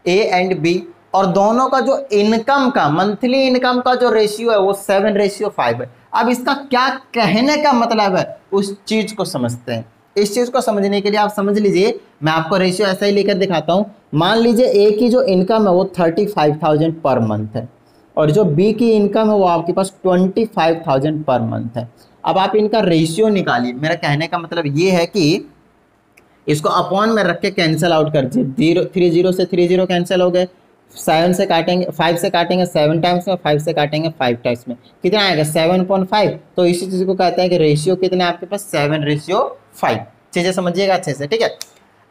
S1: ए एंड बी, और दोनों का जो इनकम का मंथली इनकम का जो रेशियो है वो 7:5 है। अब इसका क्या कहने का मतलब है उस चीज को समझते हैं। इस चीज को समझने के लिए आप समझ लीजिए, मैं आपको रेशियो ऐसा ही लेकर दिखाता हूं। मान लीजिए ए की जो इनकम है वो 35,000 पर मंथ है और जो बी की इनकम है वो आपके पास 25,000 पर मंथ है। अब आप इनका रेशियो निकालिए। मेरा कहने का मतलब ये है कि इसको अपॉन में रख के कैंसिल आउट कर दीजिए। 30 से 30 कैंसिल हो गए, 7 से काटेंगे, 5 से काटेंगे 7 टाइम्स में, 5 से काटेंगे 5 टाइम्स में, कितना आएगा 7.5। तो इसी चीज को कहते हैं कि रेशियो कितना है आपके पास 7:5। चीजें समझिएगा अच्छे से, ठीक है।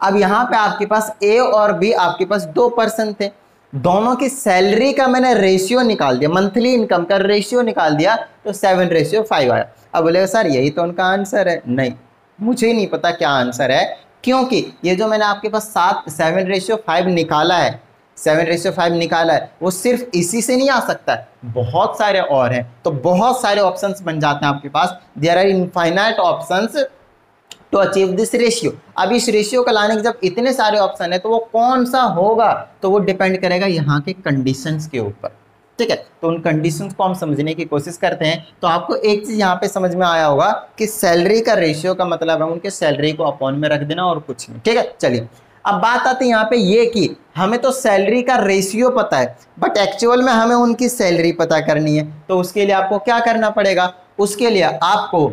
S1: अब यहाँ पे आपके पास ए और बी आपके पास दो पर्सन थे, दोनों की सैलरी का मैंने रेशियो निकाल दिया, मंथली इनकम का रेशियो निकाल दिया, तो 7:5 आया। अब बोले सर यही तो उनका आंसर है। नहीं, मुझे नहीं पता क्या आंसर है, क्योंकि ये जो मैंने आपके पास 7:5 निकाला है, 7:5 निकाला है, वो सिर्फ इसी से नहीं आ सकता है, बहुत सारे और हैं। तो बहुत सारे ऑप्शंस बन जाते हैं आपके पास। There are infinite options to achieve this ratio. अब इस रेशियो को लाने के जब इतने सारे ऑप्शन है तो वो कौन सा होगा, तो वो डिपेंड करेगा यहाँ के कंडीशंस के ऊपर, ठीक है। तो उन कंडीशंस को हम समझने की कोशिश करते हैं। तो आपको एक चीज यहाँ पे समझ में आया होगा कि सैलरी का रेशियो का मतलब है उनके सैलरी को अपॉन में रख देना और कुछ नहीं, ठीक है। चलिए अब बात आती है यहाँ पे ये कि हमें तो सैलरी का रेशियो पता है, बट एक्चुअल में हमें उनकी सैलरी पता करनी है। तो उसके लिए आपको क्या करना पड़ेगा, उसके लिए आपको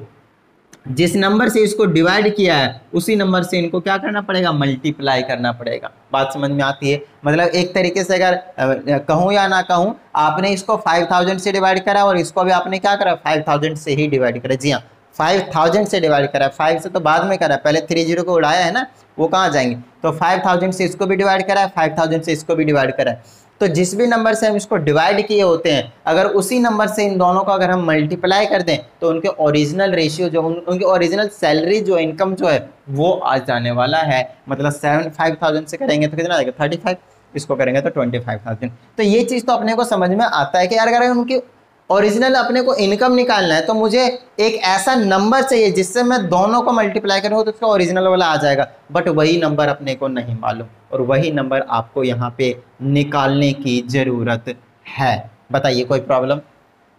S1: जिस नंबर से इसको डिवाइड किया है उसी नंबर से इनको क्या करना पड़ेगा, मल्टीप्लाई करना पड़ेगा। बात समझ में आती है? मतलब एक तरीके से अगर कहूँ या ना कहूँ, आपने इसको 5,000 से डिवाइड करा और इसको भी आपने क्या करा, 5,000 से ही डिवाइड करा। जी हाँ, 5,000 से डिवाइड करा, 5 से तो बाद में करा, पहले 30 को उड़ाया है ना, वो कहाँ जाएंगे। तो 5,000 से इसको भी डिवाइड करा है, 5,000 से इसको भी डिवाइड करा है। तो जिस भी नंबर से हम इसको डिवाइड किए होते हैं, अगर उसी नंबर से इन दोनों को अगर हम मल्टीप्लाई कर दें तो उनके ओरिजिनल रेशियो जो उनकी ओरिजिनल सैलरी जो इनकम जो है वो आ जाने वाला है। मतलब 5,000 से करेंगे तो कितना आएगा 35, इसको करेंगे तो 25,000। तो ये चीज़ तो अपने को समझ में आता है कि यार अगर उनकी ओरिजिनल अपने को इनकम निकालना है तो मुझे एक ऐसा नंबर चाहिए जिससे मैं दोनों को मल्टीप्लाई करूँ तो उसका ओरिजिनल वाला आ जाएगा, बट वही नंबर अपने को नहीं मालूम और वही नंबर आपको यहाँ पे निकालने की जरूरत है। बताइए कोई प्रॉब्लम?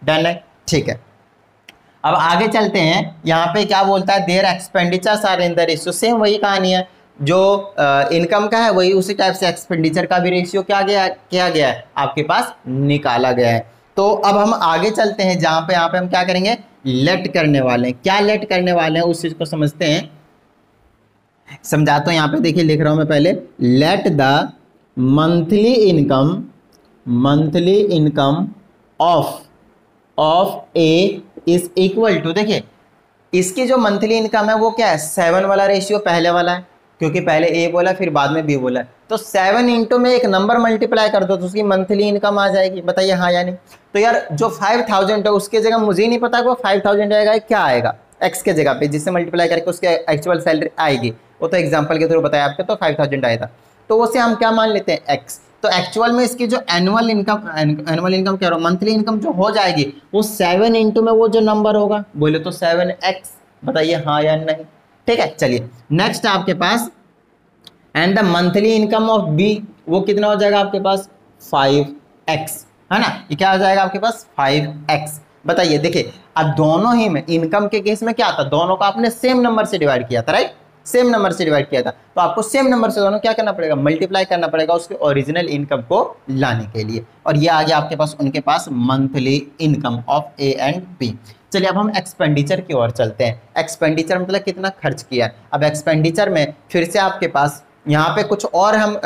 S1: डन है, ठीक है। अब आगे चलते हैं, यहाँ पे क्या बोलता है, their expenditures are in the ratio. Same वही कहानी है, जो इनकम का है वही उसी टाइप से एक्सपेंडिचर का भी रेशियो किया गया है आपके पास निकाला गया है। तो अब हम आगे चलते हैं जहां पे यहाँ पे हम क्या करेंगे, लेट करने वाले हैं। क्या लेट करने वाले हैं उस चीज को समझते हैं, समझाता हूं। यहाँ पे देखिए लिख रहा हूं मैं पहले, let the monthly income of A is equal to, देखिए इसकी जो मंथली इनकम है वो क्या है, 7 वाला रेशियो पहले वाला है, क्योंकि पहले ए बोला फिर बाद में बी बोला है, तो 7 इंटू में एक नंबर मल्टीप्लाई कर दो तो उसकी मंथली इनकम आ जाएगी। बताइए हाँ या नहीं? तो यार जो 5,000 है उसके जगह मुझे नहीं पता कि वो 5,000 आएगा क्या आएगा एक्स के जगह पे, जिससे मल्टीप्लाई करके उसके एक्चुअल सैलरी आएगी, वो तो एग्जाम्पल के थ्रू बताया आपको, तो 5,000 आया था, तो उसे हम क्या मान लेते हैं एक्स। तो एक्चुअल में इसकी जो एनुअल इनकम कह रहा हूँ, मंथली इनकम जो हो जाएगी वो 7 इंटू में वो जो नंबर होगा बोले तो 7x। बताइए हाँ या नहीं? ठीक है, चलिए नेक्स्ट आपके पास, and the monthly income of B, वो कितना हो जाएगा आपके पास 5x, है ना, ये क्या हो जाएगा आपके पास 5x। बताइए देखिए अब दोनों ही में, इनकम के केस में क्या था, दोनों को आपने सेम नंबर से डिवाइड किया था, राइट, सेम नंबर से डिवाइड किया था, तो आपको सेम नंबर से दोनों क्या करना पड़ेगा, मल्टीप्लाई करना पड़ेगा उसके ओरिजिनल इनकम को लाने के लिए, और ये आ गया आपके पास उनके पास monthly income of A and B. चलिए अब हम एक्सपेंडिचर की ओर चलते हैं। एक्सपेंडिचर मतलब कितना खर्च किया। अब एक्सपेंडिचर में फिर से आपके पास यहाँ पे कुछ और हम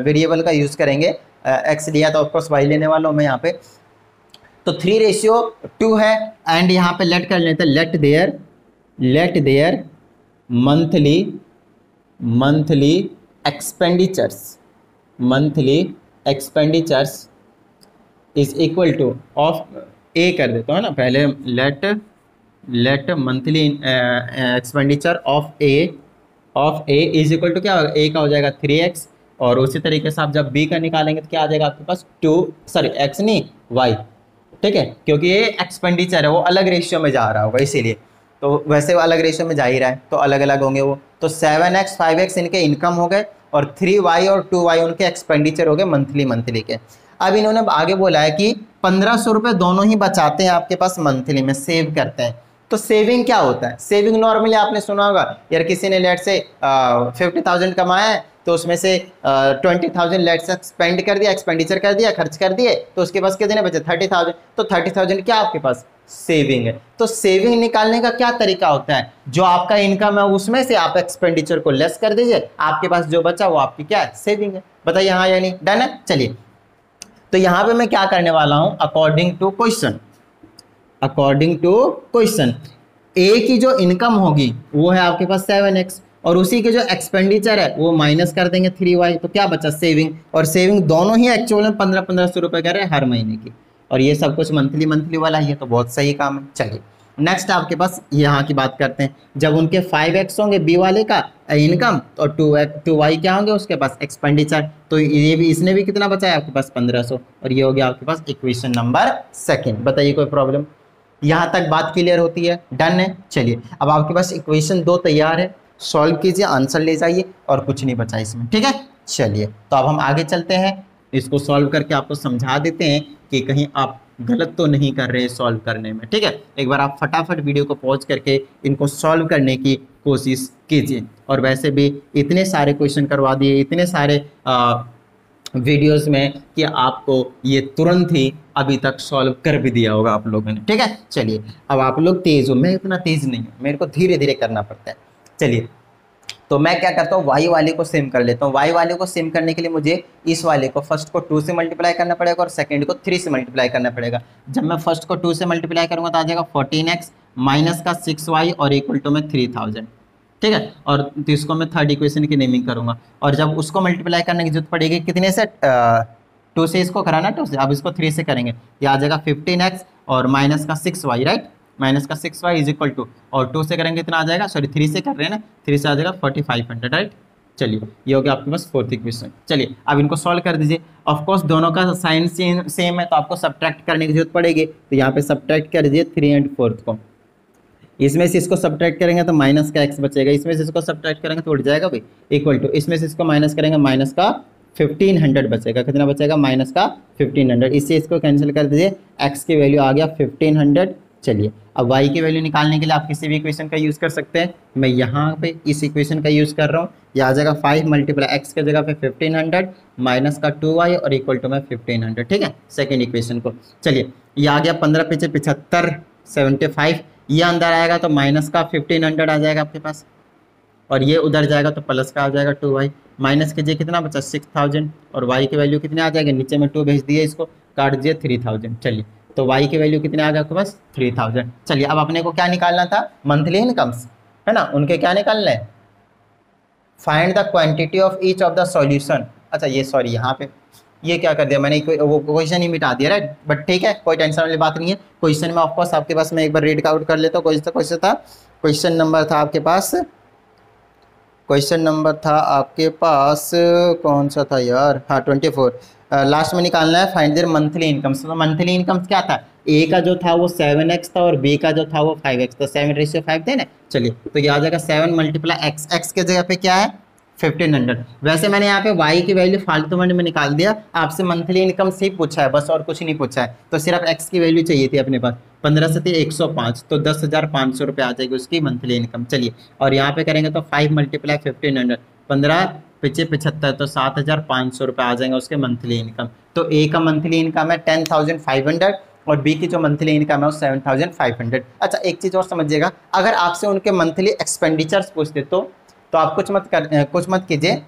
S1: वेरिएबल का यूज करेंगे, एक्स लिया तो ऑफकोर्स वाई लेने वाला हूँ मैं यहाँ पे, तो 3:2 है, एंड यहाँ पे लेट कर लेते हैं, let their monthly expenditures is equal to of A कर देता हूँ ना पहले, let monthly expenditure of A is equal to क्या होगा, ए का हो जाएगा 3x, और उसी तरीके से आप जब बी का निकालेंगे तो क्या आ जाएगा आपके पास एक्स नहीं वाई, ठीक है, क्योंकि ये एक्सपेंडिचर है वो अलग रेशियो में जा रहा होगा इसीलिए, तो वैसे वो अलग रेशियो में जा ही रहा है तो अलग अलग होंगे वो, तो 7x 5x इनके इनकम हो गए और 3y और 2y उनके एक्सपेंडिचर हो गए मंथली के। अब इन्होंने आगे बोला है कि 1,500 रुपये दोनों ही बचाते हैं आपके पास मंथली में, सेव करते हैं। तो सेविंग क्या होता है, सेविंग नॉर्मली आपने सुना होगा यार, किसी ने लेट से 50,000 कमाया है तो उसमें से 20,000 लेट से स्पेंड कर दिया, एक्सपेंडिचर कर दिया, खर्च कर दिए, तो उसके पास कितने बचे 30,000, तो 30,000 क्या आपके पास सेविंग है। तो सेविंग निकालने का क्या तरीका होता है, जो आपका इनकम है उसमें से आप एक्सपेंडिचर को लेस कर दीजिए, आपके पास जो बचा वो आपकी क्या है, सेविंग है। बताइए हाँ या नहीं? डन है। चलिए तो यहाँ पे मैं क्या करने वाला हूं, अकॉर्डिंग टू क्वेश्चन ए की जो इनकम होगी वो है आपके पास 7x, और उसी के जो एक्सपेंडिचर है वो माइनस कर देंगे 3y, तो क्या बचा सेविंग, और सेविंग दोनों ही एक्चुअल में 1500 रुपये कर रहे हैं हर महीने की, और ये सब कुछ मंथली वाला ही है, तो बहुत सही काम है। चलिए नेक्स्ट आपके पास यहाँ की बात करते हैं, जब उनके 5x होंगे बी वाले का इनकम और 2y क्या होंगे उसके पास एक्सपेंडिचर, तो ये भी, इसने भी कितना बचा है आपके पास 1500, और ये हो गया आपके पास इक्वेशन नंबर 2। बताइए कोई प्रॉब्लम? यहाँ तक बात क्लियर होती है? डन है। चलिए अब आपके पास इक्वेशन 2 तैयार है, सॉल्व कीजिए, आंसर ले जाइए, और कुछ नहीं बचा इसमें, ठीक है। चलिए तो अब हम आगे चलते हैं, इसको सॉल्व करके आपको समझा देते हैं कि कहीं आप गलत तो नहीं कर रहे सॉल्व करने में, ठीक है। एक बार आप फटाफट वीडियो को पॉज करके इनको सॉल्व करने की कोशिश कीजिए, और वैसे भी इतने सारे क्वेश्चन करवा दिए, इतने सारे वीडियोस में कि आपको ये तुरंत ही अभी तक सॉल्व कर भी दिया होगा आप लोगों ने, ठीक है। चलिए अब आप लोग तेज हो, मैं इतना तेज नहीं हूँ, मेरे को धीरे धीरे करना पड़ता है। चलिए तो मैं क्या करता हूँ, वाई वाले को सेम कर लेता हूँ। वाई वाले को सेम करने के लिए मुझे इस वाले को फर्स्ट को 2 से मल्टीप्लाई करना पड़ेगा और सेकंड को 3 से मल्टीप्लाई करना पड़ेगा। जब मैं फर्स्ट को 2 से मल्टीप्लाई करूँगा तो आ जाएगा 14x माइनस का 6y और इक्वल टू में 3000, ठीक है। और तो इसको मैं थर्ड इक्वेशन की नेमिंग करूँगा, और जब उसको मल्टीप्लाई करने की जरूरत पड़ेगी कितने से 2 से इसको कराना 2 से, अब इसको 3 से करेंगे, ये आ जाएगा 15x और माइनस का 6y, राइट, माइनस का 6y इज इक्वल टू, और 2 से करेंगे इतना आ जाएगा, सॉरी 3 से कर रहे हैं ना, 3 से आ जाएगा 4500, राइट। चलिए ये हो गया आपके पास फोर्थ इक्वेशन। चलिए अब इनको सॉल्व कर दीजिए। ऑफ कोर्स दोनों का साइन सेम है तो आपको सब्ट्रैक्ट करने की जरूरत पड़ेगी, तो यहाँ पे सब्ट्रैक्ट कर दीजिए 3 और 4 को। इसमें से इसको सब्ट्रैक्ट करेंगे तो माइनस का x बचेगा, इसमें से इसको सब्ट्रैक्ट करेंगे तो उठ जाएगा भाई, इक्वल टू, इसमें से इसको माइनस करेंगे माइनस का 1500 बचेगा, कितना बचेगा माइनस का 1500, इससे इसको कैंसिल कर दीजिए, x की वैल्यू आ गया 1500। चलिए अब y की वैल्यू निकालने के लिए आप किसी भी इक्वेशन का यूज़ कर सकते हैं, मैं यहाँ पे इस इक्वेशन का यूज़ कर रहा हूँ, ये आ जाएगा 5 मल्टीप्लाई x के जगह पे 1500 माइनस का 2y और इक्वल टू में 1500, ठीक है, सेकेंड इक्वेशन को। चलिए ये आ गया 15 पीछे 75 75, ये अंदर आएगा तो माइनस का 1500 आ जाएगा आपके पास, और ये उधर जाएगा तो प्लस का आ जाएगा 2y, माइनस कीजिए कितना बचा 6000 और y की वैल्यू कितनी आ जाएगी, नीचे में 2 भेज दिए, इसको काट दीजिए 3000। चलिए तो y की वैल्यू कितने आ गया आपके पास 3000। चलिए अब अपने को क्या निकालना था, मंथली इनकम्स है ना, उनके क्या निकालना है, find the quantity of each of the solution. अच्छा ये सॉरी यहाँ पे ये क्या कर दिया मैंने, वो क्वेश्चन ही मिटा दिया, राइट, बट ठीक है कोई टेंशन वाली बात नहीं है। क्वेश्चन में ऑफकोर्स आपके पास मैं एक बार रीड आउट कर लेता हूँ, क्वेश्चन था, क्वेश्चन नंबर था आपके पास, क्वेश्चन नंबर था आपके पास कौन सा था यार, हाँ 24, लास्ट में निकालना है फाइंड देयर मंथली इनकम्स। तो मंथली इनकम्स क्या था, ए का जो था वो 7x था और बी का जो था वो 5x, तो 7:5 थे ना। चलिए तो ये आ जाएगा 7 मल्टीप्लाई x, x के जगह पे क्या है 1500। वैसे मैंने यहाँ पे y की वैल्यू फालतू में निकाल दिया, आपसे मंथली इनकम से ही पूछा है बस, और कुछ नहीं पूछा है, तो सिर्फ x की वैल्यू चाहिए थी अपने पास, 15 से 105 तो 10,500 रुपये आ जाएगी उसकी मंथली इनकम। चलिए और यहाँ पे करेंगे तो 5 मल्टीप्लाई 1500, 15 पीछे 75 तो 7,500 रुपये आ जाएंगे उसके मंथली इनकम। तो ए का मंथली इनकम है 10,500 और बी की जो मंथली इनकम है वो 7,500। अच्छा एक चीज़ और समझिएगा, अगर आपसे उनके मंथली एक्सपेंडिचर्स पूछते तो आप कुछ मत कीजिए,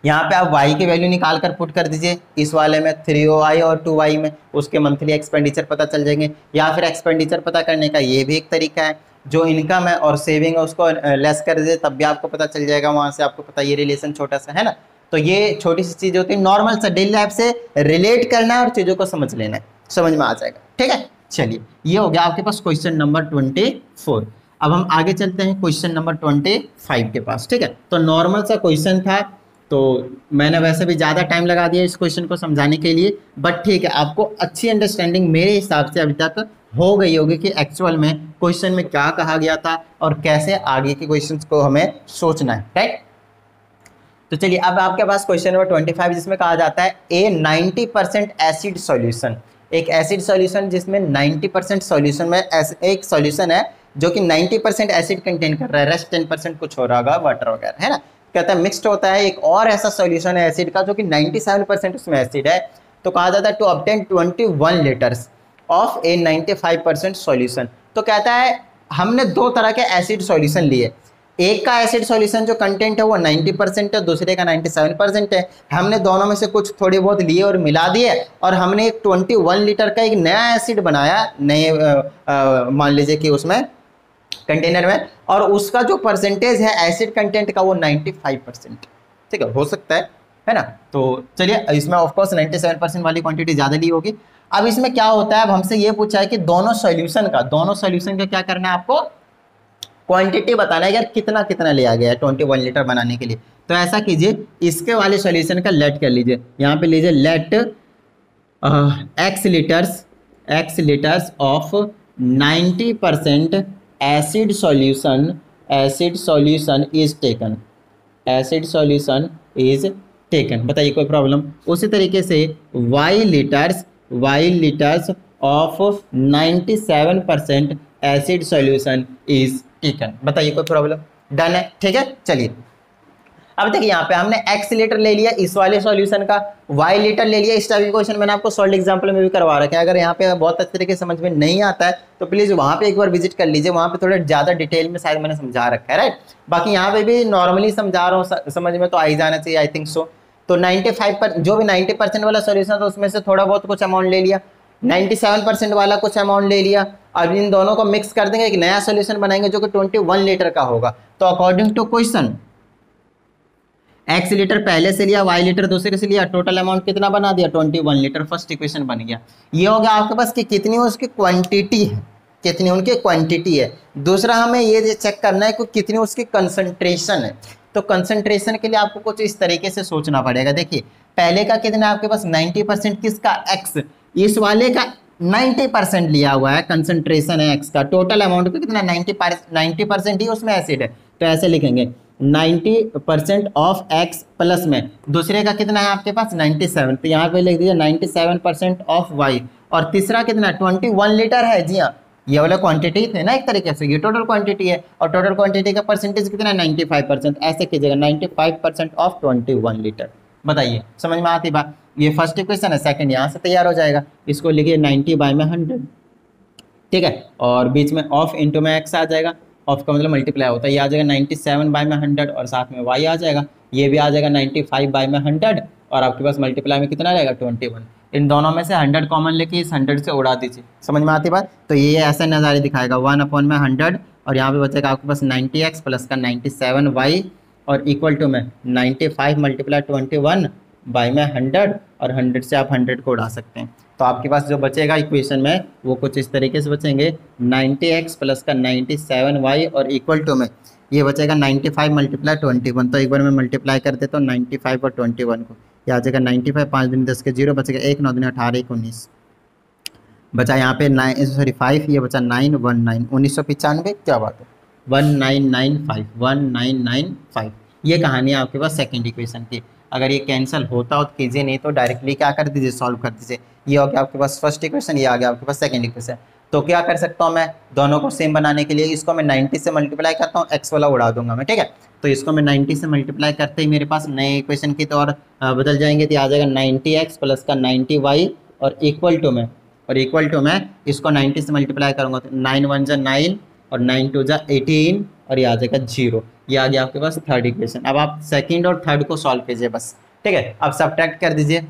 S1: यहाँ पे आप y की वैल्यू निकाल कर पुट कर दीजिए, इस वाले में 3y और 2y में उसके मंथली एक्सपेंडिचर पता चल जाएंगे, या फिर एक्सपेंडिचर पता करने का ये भी एक तरीका है, जो इनकम है और सेविंग है उसको लेस कर दीजिए तब भी आपको पता चल जाएगा, वहाँ से आपको पता ये रिलेशन छोटा सा है ना। तो ये छोटी सी चीज़ होती है, नॉर्मल सा डेली लाइफ से रिलेट करना है और चीज़ों को समझ लेना है, समझ में आ जाएगा, ठीक है। चलिए ये हो गया आपके पास क्वेश्चन नंबर 24। अब हम आगे चलते हैं क्वेश्चन नंबर 25 के पास, ठीक है। तो नॉर्मल सा क्वेश्चन था, तो मैंने वैसे भी ज़्यादा टाइम लगा दिया इस क्वेश्चन को समझाने के लिए, बट ठीक है आपको अच्छी अंडरस्टैंडिंग मेरे हिसाब से अभी तक हो गई होगी कि एक्चुअल में क्वेश्चन में क्या कहा गया था और कैसे आगे के क्वेश्चंस को हमें सोचना है, राइट। तो चलिए अब आपके पास क्वेश्चन नंबर 25 जिसमें कहा जाता है ए 90% एसिड सॉल्यूशन, एक एसिड सॉल्यूशन जिसमें 90% सॉल्यूशन में एक सॉल्यूशन है जो कि 90% एसिड कंटेन कर रहा है, रेस्ट 10% कुछ हो रहा होगा वाटर वगैरह, है ना। कहता है मिक्स्ड होता है एक और ऐसा सॉल्यूशन है एसिड का जो कि 97% उसमें एसिड है, तो कहा जाता है to obtain 21 litres of a 95% solution. तो कहता है हमने दो तरह के एसिड सॉल्यूशन लिए, एक का एसिड सॉल्यूशन जो कंटेंट है वो 90% है, दूसरे का 97% है, हमने दोनों में से कुछ थोड़ी बहुत लिए और मिला दिए और हमने एक 21 लीटर का एक नया एसिड बनाया, नए मान लीजिए कि उसमें कंटेनर में, और उसका जो परसेंटेज है एसिड कंटेंट का वो 95%, ठीक है, हो सकता है ना। तो चलिए इसमें ऑफ कोर्स 97% वाली क्वांटिटी ज़्यादा ली होगी। अब इसमें क्या होता है, अब हमसे ये पूछा है कि दोनों सॉल्यूशन का क्या करना है, आपको क्वांटिटी बताना है यार कितना कितना लिया गया है 21 लीटर बनाने के लिए। तो ऐसा कीजिए इसके वाले सॉल्यूशन का लेट कर लीजिए, यहाँ पे लीजिए let x litres of 90% acid solution is taken, बताइए कोई प्रॉब्लम। उसी तरीके से y litres of 97% acid solution is taken, बताइए कोई प्रॉब्लम, डन है, ठीक है। चलिए अब देखिए यहाँ पे हमने x लीटर ले लिया इस वाले सॉल्यूशन का, y लीटर ले लिया, इस टाइप के क्वेश्चन मैंने आपको सॉल्व एग्जांपल में भी करवा रखा है। अगर यहाँ पे बहुत अच्छे तरीके से समझ में नहीं आता है तो प्लीज वहाँ पे एक बार विजिट कर लीजिए, वहाँ पे थोड़ा ज्यादा डिटेल में शायद मैंने समझा रखा है, राइट। बाकी यहाँ पे भी नॉर्मली समझा रहा हूँ, समझ में तो आ ही जाना चाहिए, आई थिंक सो। तो 95% जो भी 90% वाला सॉल्यूशन था उसमें से थोड़ा बहुत कुछ अमाउंट ले लिया, 97% वाला कुछ अमाउंट ले लिया, अब इन दोनों को मिक्स कर देंगे, एक नया सॉल्यूशन बनाएंगे जो कि 21 लीटर का होगा। तो according to question x litre पहले से लिया, y लीटर दूसरे से लिया, टोटल अमाउंट कितना बना दिया 21 लीटर। फर्स्ट इक्वेशन बन गया। ये हो गया आपके पास कि कितनी उसकी क्वांटिटी है, कितनी उनकी क्वांटिटी है। दूसरा हमें ये चेक करना है कि कितनी उसकी कंसंट्रेशन है। तो कंसंट्रेशन के लिए आपको कुछ इस तरीके से सोचना पड़ेगा। देखिए पहले का कितना आपके पास 90% किसका, x, इस वाले का 90% लिया हुआ है, कंसंट्रेशन है x का। टोटल अमाउंट का कितना 90% ही उसमें एसिड है, तो ऐसे लिखेंगे 90% ऑफ x प्लस में दूसरे का कितना है आपके पास 97, तो यहाँ पे लिख दीजिए 97% ऑफ y। और तीसरा कितना 21 लीटर है। जी हाँ, ये वाला क्वांटिटी थे ना एक तरीके से, ये टोटल क्वांटिटी है और टोटल क्वांटिटी का परसेंटेज कितना है 95%। ऐसे कीजिएगा 95% ऑफ 21 लीटर। बताइए समझ में आती बात। ये फर्स्ट इक्वेशन है, सेकंड यहाँ से तैयार हो जाएगा। इसको लिखिए 90/100, ठीक है, और बीच में ऑफ इंटू में x आ जाएगा। ऑफ का मतलब मल्टीप्लाई होता है, ये आ जाएगा 97/100 और साथ में y आ जाएगा। ये भी आ जाएगा 95/100 और आपके पास मल्टीप्लाई में कितना रहेगा 21। इन दोनों में से 100 कॉमन लेके इस 100 से उड़ा दीजिए। समझ में आती बात। तो ये ऐसा नज़ारे दिखाएगा 1/100 और यहाँ पे बचेगा आपके पास 90x प्लस का 97y और इक्वल टू में 95 मल्टीप्लाई 21/100 और 100 से आप 100 को उड़ा सकते हैं। तो आपके पास जो बचेगा इक्वेशन में वो कुछ इस तरीके से बचेंगे 90x प्लस का 97y और इक्वल टू में ये बचेगा 95 मल्टीप्लाई 21। तो एक बार मैं मल्टीप्लाई कर देता हूँ 95 और 21 को, ये आ जाएगा 95, 5 दूनी 10 के 0 बचेगा 1, 9 दूनी 18, 1 19 बचा यहाँ पे 5, ये बचा 9, 19, 1995, क्या बात है 1995। ये कहानी है आपके पास सेकंड इक्वेशन की। अगर ये कैंसिल होता हो तो कीजिए, नहीं तो डायरेक्टली क्या कर दीजिए सॉल्व कर दीजिए। ये हो गया आपके पास फर्स्ट इक्वेशन, ये आ गया आपके पास सेकंड इक्वेशन। तो क्या कर सकता हूँ मैं दोनों को सेम बनाने के लिए, इसको मैं 90 से मल्टीप्लाई करता हूँ, एक्स वाला उड़ा दूंगा मैं, ठीक है। तो इसको मैं 90 से मल्टीप्लाई करते ही मेरे पास नए इक्वेशन की तौर बदल जाएंगे। तो आ जाएगा 90x प्लस का 90y और इक्वल टू मैं इसको 90 से मल्टीप्लाई करूँगा तो 9 1 जा 9 और 9 2 जा 18 और ये आ जाएगा 0। ये आ गया आपके पास थर्ड इक्वेशन। अब आप सेकंड और थर्ड को सॉल्व कीजिए बस, ठीक है। अब सब्ट्रैक्ट कर दीजिए।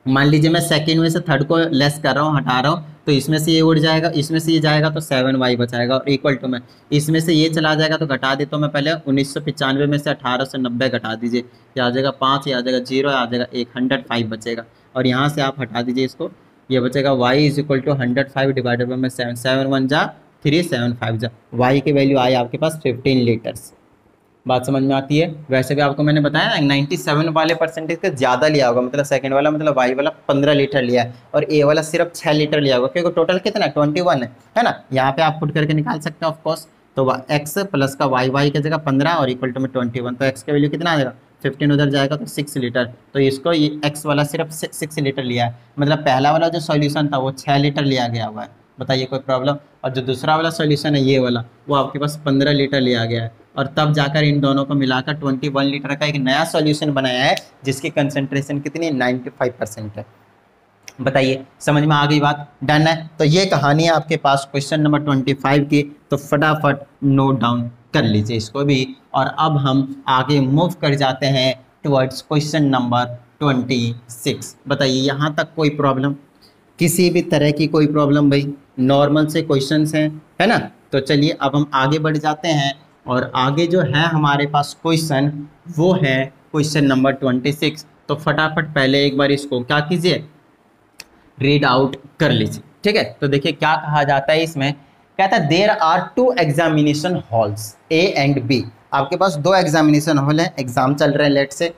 S1: मान लीजिए मैं सेकंड में से थर्ड को लेस कर रहा हूँ, हटा रहा हूँ, तो इसमें से ये उड़ जाएगा, इसमें से ये जाएगा तो 7y बचाएगा और इक्वल टू में इसमें से ये चला जाएगा तो घटा देता हूँ मैं पहले 1995 में से 1890 घटा दीजिए, ये आ जाएगा 5, ये आ जाएगा 0, आ जाएगा 105 बचेगा और यहाँ से आप हटा दीजिए इसको, ये बचेगा y is equal to 105 divided by में 7, 7 1 जा 3, 7 5 जा, y की वैल्यू आई आपके पास 15 लीटर्स। बात समझ में आती है। वैसे भी आपको मैंने बताया ना 97 वाले परसेंटेज का ज़्यादा लिया होगा, मतलब सेकंड वाला मतलब वाई वाला 15 लीटर लिया है और ए वाला सिर्फ 6 लीटर लिया होगा, क्योंकि टोटल कितना 21 है ना। यहाँ पे आप पुट करके निकाल सकते हैं ऑफकोर्स। तो x प्लस का वाई की जगह 15 और इक्वल टू में 21, तो x का वैल्यू कितना आ जाएगा 15 उधर जाएगा तो 6 लीटर। तो इसको ये x वाला सिर्फ 6 लीटर लिया है, मतलब पहला वाला जो सॉल्यूशन था वो 6 लीटर लिया गया हुआ है। बताइए कोई प्रॉब्लम। और जो दूसरा वाला सॉल्यूशन है ये वाला, वो आपके पास 15 लीटर लिया गया है और तब जाकर इन दोनों को मिलाकर 21 लीटर का एक नया सॉल्यूशन बनाया है जिसकी कंसंट्रेशन कितनी 95% है। बताइए समझ में आ गई बात। डन है। तो ये कहानी है आपके पास क्वेश्चन नंबर 25 की, तो फटाफट नोट डाउन कर लीजिए इसको भी। और अब हम आगे मूव कर जाते हैं टुवर्ड्स क्वेश्चन नंबर 26। बताइए यहाँ तक कोई प्रॉब्लम, किसी भी तरह की कोई प्रॉब्लम? भाई नॉर्मल से क्वेश्चंस हैं, है ना। तो चलिए अब हम आगे बढ़ जाते हैं और आगे जो है हमारे पास क्वेश्चन वो है क्वेश्चन नंबर 26। तो फटाफट पहले एक बार इसको क्या कीजिए रीड आउट कर लीजिए, ठीक है। तो देखिए क्या कहा जाता है इसमें, कहता है there are 2 examination halls A and B. आपके पास 2 एग्जामिनेशन हॉल है, एग्जाम चल रहे हैं लेट से,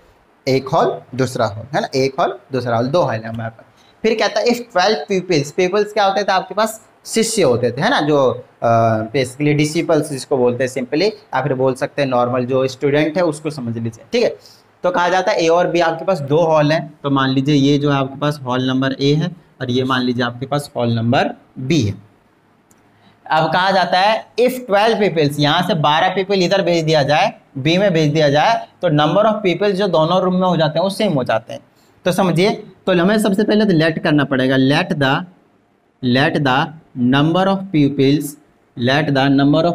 S1: एक हॉल दूसरा हॉल, है ना, एक हॉल दूसरा हॉल, 2 हॉल है हमारे पास। फिर कहता है इफ 12 पीपल्स क्या होते थे आपके पास, शिष्य होते थे, है ना, जो बेसिकली डिसिपल्स जिसको बोलते हैं सिंपली, या फिर बोल सकते हैं नॉर्मल जो स्टूडेंट है उसको समझ लीजिए, ठीक है। तो कहा जाता है ए और बी आपके पास 2 हॉल हैं। तो मान लीजिए ये जो है आपके पास हॉल नंबर ए है और ये मान लीजिए आपके पास हॉल नंबर बी है। अब कहा जाता है इफ 12 पीपल्स, यहाँ से 12 पीपल इधर भेज दिया जाए, बी में भेज दिया जाए, तो नंबर ऑफ पीपल जो दोनों रूम में हो जाते हैं वो सेम हो जाते हैं। तो समझिए, तो हमें सबसे पहले तो लेट करना पड़ेगा, let the number of